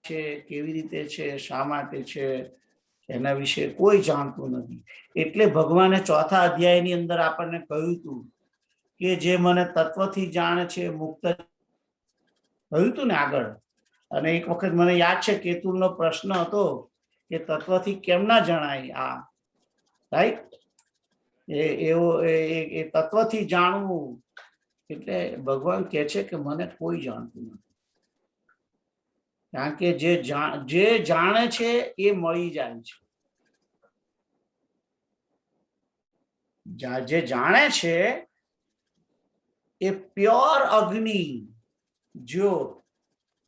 છે કેવી રીતે છે, શા માટે છે, એના વિશે કોઈ જાણતું નથી. એટલે ભગવાને ચોથા અધ્યાયની અંદર આપણને કહ્યું હતું કે જે મને તત્વથી જાણે છે મુક્ત, કહ્યું હતું ને આગળ. અને એક વખત મને યાદ છે કેતુલનો પ્રશ્ન હતો કે તત્વથી કેમ ના જણાય આ, રાઈટ? એ તત્વથી જાણવું. એટલે ભગવાન કહે છે કે મને કોઈ જાણતું નથી. કારણ કે જે જાણે છે એ મળી જાય છે. જે જાણે છે એ પ્યોર અગ્નિ જ્યોત,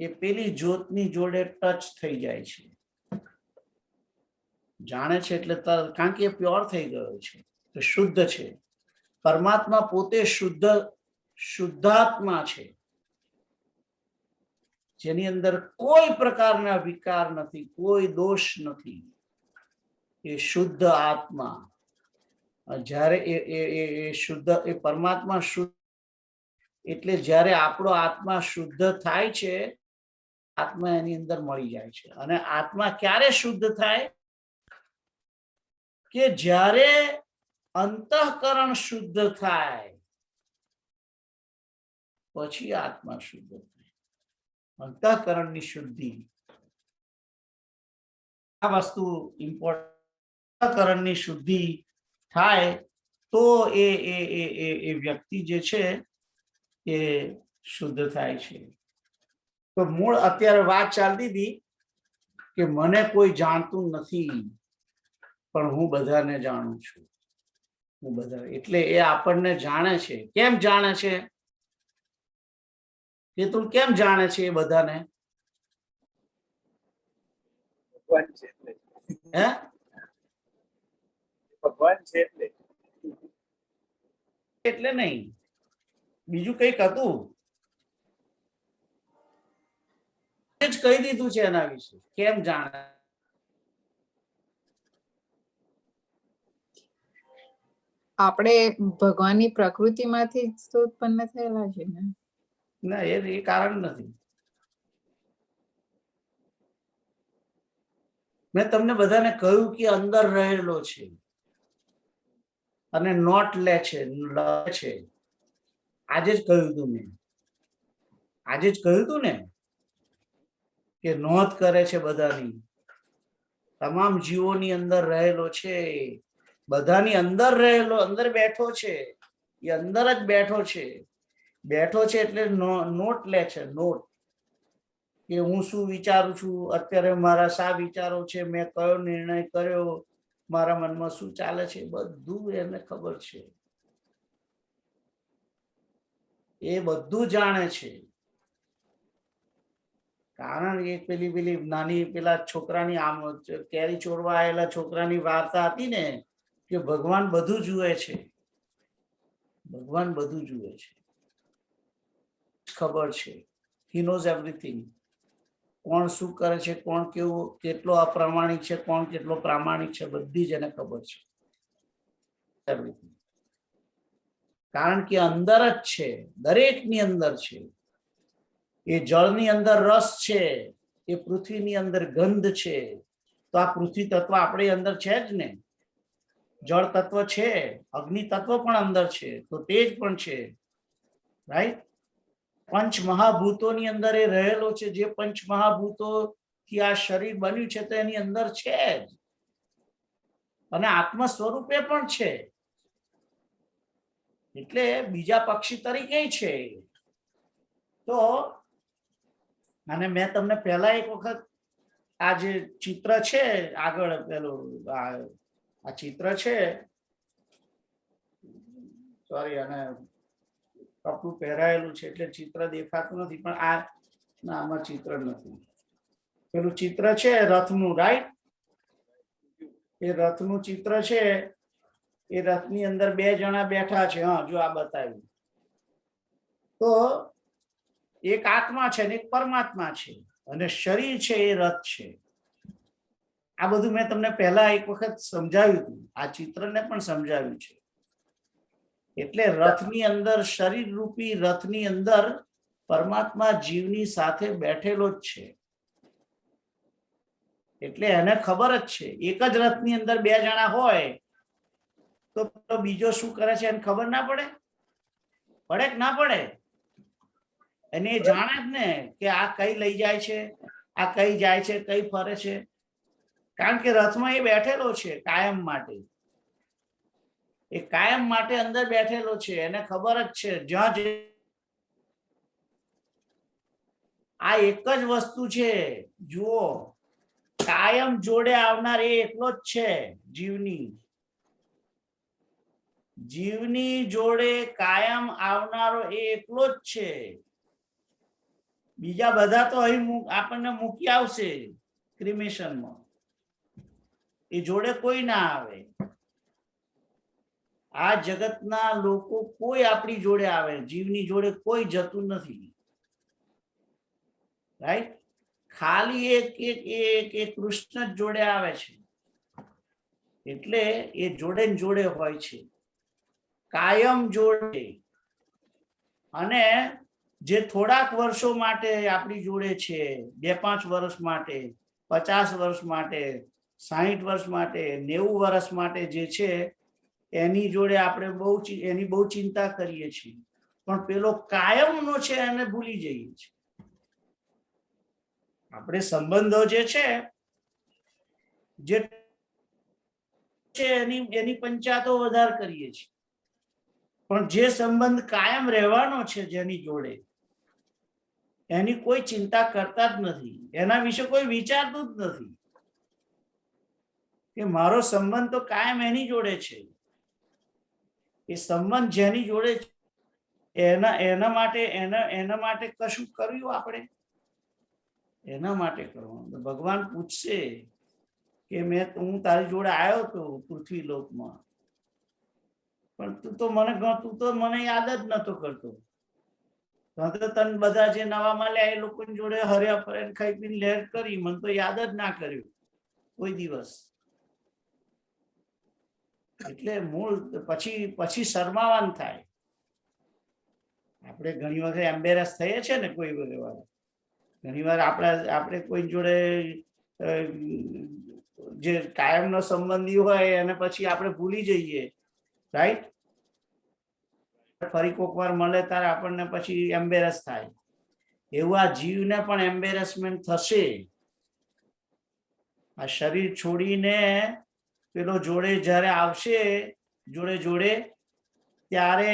એ પેલી જ્યોતની જોડે ટચ થઈ જાય છે. જાણે છે એટલે કારણ કે એ પ્યોર થઈ ગયો છે, તો શુદ્ધ છે. પરમાત્મા પોતે શુદ્ધાત્મા છે, જેની અંદર કોઈ પ્રકારના વિકાર નથી, કોઈ દોષ નથી. એ શુદ્ધ આત્મા. જ્યારે એ શુદ્ધ, એ પરમાત્મા શુદ્ધ, એટલે જ્યારે આપણો આત્મા શુદ્ધ થાય છે, આત્મા એની અંદર મળી જાય છે. અને આત્મા ક્યારે શુદ્ધ થાય? કે જ્યારે અંતઃકરણ શુદ્ધ થાય પછી આત્મા શુદ્ધ થાય. અંતઃકરણની શુદ્ધિ, આ વસ્તુ ઇમ્પોર્ટન્ટ. અંતઃકરણની શુદ્ધિ થાય તો એ વ્યક્તિ જે છે એ શુદ્ધ થાય છે. તો મૂળ અત્યારે વાત ચાલતી હતી કે મને કોઈ જાણતું નથી, પણ હું બધાને જાણું છું. હું બધા, એટલે એ આપણને જાણે છે. કેમ જાણે છે? કે તું કેમ જાણે છે એ બધાને? ભગવાન છે એટલે. હે? ભગવાન છે એટલે. એટલે નહીં, બીજું કઈક હતું. જ કહી દીધું છે એના વિશે. કેમ જાણે? આપણે ભગવાનની પ્રકૃતિમાંથી જ તો ઉત્પન્ન થયેલા છે ને. ના, એ કારણ નથી. મેં તમને બધાને કહ્યું કે અંદર રહેલો છે અને નોટ લે છે, આજે જ કહ્યું હતું મેં. આજે જ કહ્યું હતું ને કે નોંધ કરે છે બધાની, તમામ જીવોની અંદર રહેલો છે, બધાની અંદર રહેલો, અંદર બેઠો છે, એ અંદર જ બેઠો છે. બેઠો છે એટલે નોટ લે છે, નોટ કે હું શું વિચારું છું અત્યારે, મારા શા વિચારો છે, મેં કયો નિર્ણય કર્યો, મારા મનમાં શું ચાલે છે, બધું એને ખબર છે. એ બધું જાણે છે. કારણ કે પેલી નાની પેલા છોકરાની આમ કેરી ચોરવા આવેલા છોકરાની વાર્તા હતી ને કે ભગવાન બધું જુએ છે, ભગવાન બધું જુએ છે, ખબર છે. He knows everything. કોણ શું કરે છે, કોણ કેવું, કેટલો અપ્રામાણિક છે, કોણ કેટલો પ્રામાણિક છે, બધી જ એને ખબર છે. કારણ કે અંદર જ છે, દરેકની અંદર છે. એ જળની અંદર રસ છે, એ પૃથ્વીની અંદર ગંધ છે, તો આ પૃથ્વી તત્વ આપણી અંદર છે જ ને. જળ તત્વ છે, અગ્નિ તત્વ પણ અંદર છે, તો તેજ પણ છે, રાઈટ. પંચ મહાભૂતોની અંદર એ રહેલો છે. જે પંચ મહાભૂતો થી આ શરીર બન્યું છે તો એની અંદર છે જ, અને આત્મ સ્વરૂપે પણ છે. એટલે બીજા પક્ષી તરીકે છે. તો અને મેં તમને પહેલા એક વખત આ જે ચિત્ર છે આગળ પેલું આ ચિત્ર છે, સોરી, અને કપડું પહેરાયેલું છે એટલે ચિત્ર દેખાતું નથી, પણ આ ના, આમાં ચિત્ર નથી. પેલું ચિત્ર છે રથનું, રાઈટ. એ રથનું ચિત્ર છે. એ રથની અંદર બે જણા બેઠા છે. હા, જો આ બતાવ્યું તો એક આત્મા છે ને એક પરમાત્મા છે, અને શરીર છે એ રથ છે. આ બધું મેં તમને પહેલા એક વખત સમજાવ્યું હતું, આ ચિત્રને પણ સમજાવ્યું છે. એટલે રથની અંદર, શરીર રૂપી રથની અંદર પરમાત્મા જીવની સાથે બેઠેલો જ છે. એટલે એને ખબર જ છે. એક જ રથની અંદર બે જણા હોય તો બીજો શું કરે છે એને ખબર ના પડે? પડે કે ના પડે? એને એ જાણે જ ને કે આ કઈ લઈ જાય છે, આ કઈ જાય છે, કઈ ફરે છે. કારણ કે રથમાં એ બેઠેલો છે કાયમ માટે. એ કાયમ માટે અંદર બેઠેલો છે, એને ખબર જ છે. જ્યાં આ એક જ વસ્તુ છે. જુઓ, કાયમ જોડે આવનાર એ એકલો જ છે. જીવની જોડે કાયમ આવનારો એ એકલો જ છે. બીજા બધા તો અહીં આપણને મૂકી આવશે ક્રિમેશનમાં, એ જોડે કોઈ ના આવે. આ જગતના લોકો કોઈ આપણી જોડે આવે, જીવની જોડે કોઈ જતું નથી, રાઈટ. ખાલી એક કૃષ્ણ જ જોડે આવે છે. એટલે એ જોડે ને જોડે હોય છે, કાયમ જોડે. અને જે થોડાક વર્ષો માટે આપણી જોડે છે, 2-5 વર્ષ માટે, 50 વર્ષ માટે, 60 વર્ષ માટે, 90 વર્ષ માટે જે છે, એની જોડે આપણે એની બહુ ચિંતા કરીએ છીએ. પણ પેલો કાયમનો છે એને ભૂલી જઈએ છીએ. આપણે સંબંધો જે છે એની પંચાતો વધારે કરીએ છીએ, પણ જે સંબંધ કાયમ રહેવાનો છે જેની જોડે, એની કોઈ ચિંતા કરતા જ નથી. એના વિશે કોઈ વિચારતું જ નથી કે મારો સંબંધ તો કાયમ એની જોડે છે. એ સંબંધ જેની જોડે એના માટે કશું કર્યું આપણે? એના માટે કરવાનું. ભગવાન પૂછશે કે હું તારી જોડે આવ્યો હતો પૃથ્વી લોકમાં, પણ તું તો મને યાદ જ નતો કરતો. તો તને બધા જે નવા મળ્યા એ લોકોની જોડે હર્યા ફર્યા ખાઈ પીને લહેર કરી, મને તો યાદ જ ના કર્યું કોઈ દિવસ. એટલે મૂળ પછી શરમાવાનું થાય. આપણે ઘણી વખત એમ્બેરેસ થઈએ છે ને, કોઈ વાર ઘણી વાર આપણે કોઈ જોડે જે કાયમનો સંબંધી હોય અને પછી આપણે ભૂલી જઈએ, રાઈટ? ફરી કોક વાર મળે ત્યારે આપણને પછી એમ્બેરેસ થાય. એવું આ જીવને પણ એમ્બેરેસમેન્ટ થશે. આ શરીર છોડીને પેલો જોડે જ્યારે આવશે જોડે ત્યારે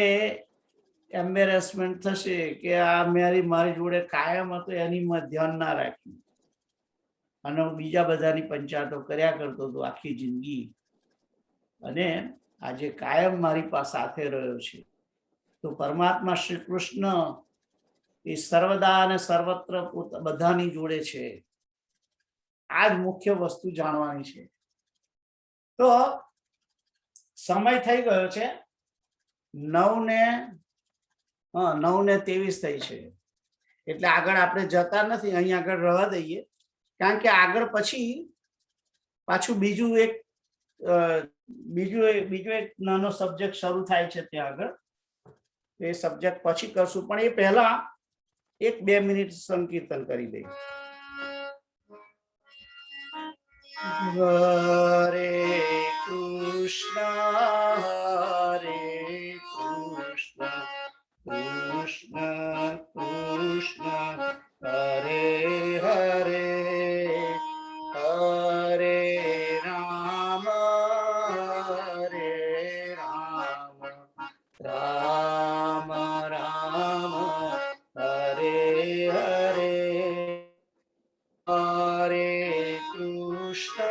એમ્બેરેસમેન્ટ થશે કે આ મારી જોડે કાયમ હતો, એની મેં ધ્યાન ના રાખ્યું અને હું બીજા બધાની પંચાયતો કર્યા કરતો હતો આખી જિંદગી, અને આજે કાયમ મારી પાસે સાથે રહ્યો છે. તો પરમાત્મા શ્રી કૃષ્ણ એ સર્વદા અને સર્વત્ર બધાની જોડે છે. આ જ મુખ્ય વસ્તુ જાણવાની છે. તો સમય થઈ ગયો છે 9:23 થઈ છે, એટલે આગળ આપણે જતા નથી, અહીં આગળ રહેવા દઈએ. કારણ કે આગળ પછી પાછું બીજું એક નાનો સબ્જેક્ટ શરૂ થાય છે ત્યાં આગળ. એ સબ્જેક્ટ પછી કરશું, પણ એ પહેલા 1-2 મિનિટ સંકીર્તન કરી દઈએ. હરે કૃષ્ણ હરે કૃષ્ણ કૃષ્ણ કૃષ્ણ હરે હરે હરે રામ હરે રામ રામ રામ હરે હરે હરે કૃષ્ણ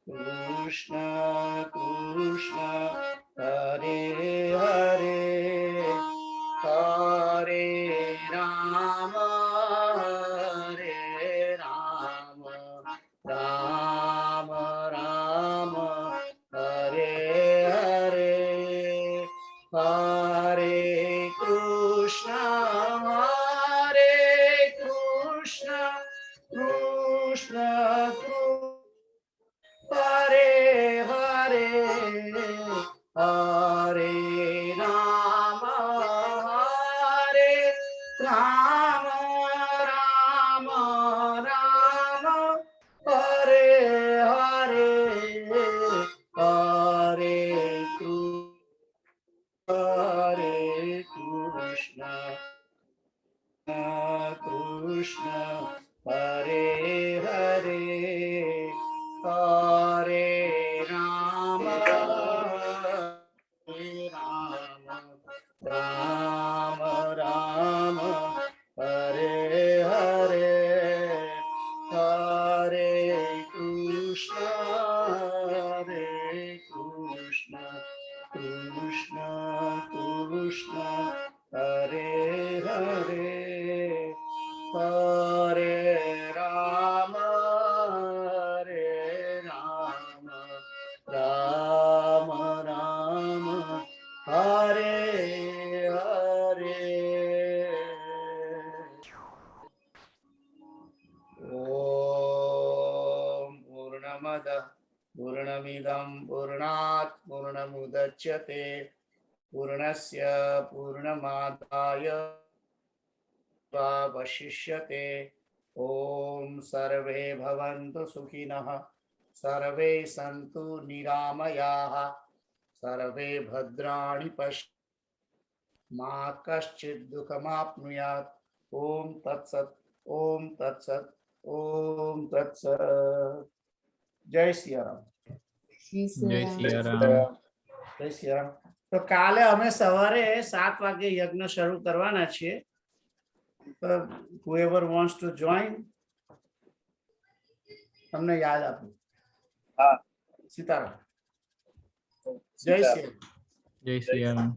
કૃષ્ણ કૃષ્ણ હરે હરે હરે રામ રામ રામ હરે હરે હરે કૃષ્ણ કૃષ્ણ હરે હરે હરે રામ રામ રામ હરે હરે હરે કૃષ્ણ કૃષ્ણ હરે હરે હરે રામ રામ રામ હરે હરે હરે કૃષ્ણ કૃષ્ણ કૃષ્ણ હરે હરે હરે રામ રામ રામ હરે હરે. ઓમ પૂર્ણમદ પૂર્ણમિદં પૂર્ણાત પૂર્ણમુદચ્યતે પૂર્ણસ્ય પૂર્ણમાદાય વશિષ્યતે. ઓમ સર્વે ભવन्तु સુખિનઃ સર્વે સन्तु નિરામયાઃ સર્વે ભદ્રાણિ પશ્યन्तु મા કશ્ચિદ દુઃખમાપ્નુયાત. ઓમ તત્સત ઓમ તત્સત ઓમ તત્સત. જય શ્રી રામ. જય સિયારામ. જય શ્રી રામ. તો કાલે અમે સવારે 7 વાગે યજ્ઞ શરૂ કરવાના છીએ. whoever wants to join, તમને યાદ આપું. હા. સીતારામ. જય શ્રી રામ. જય સિયારામ.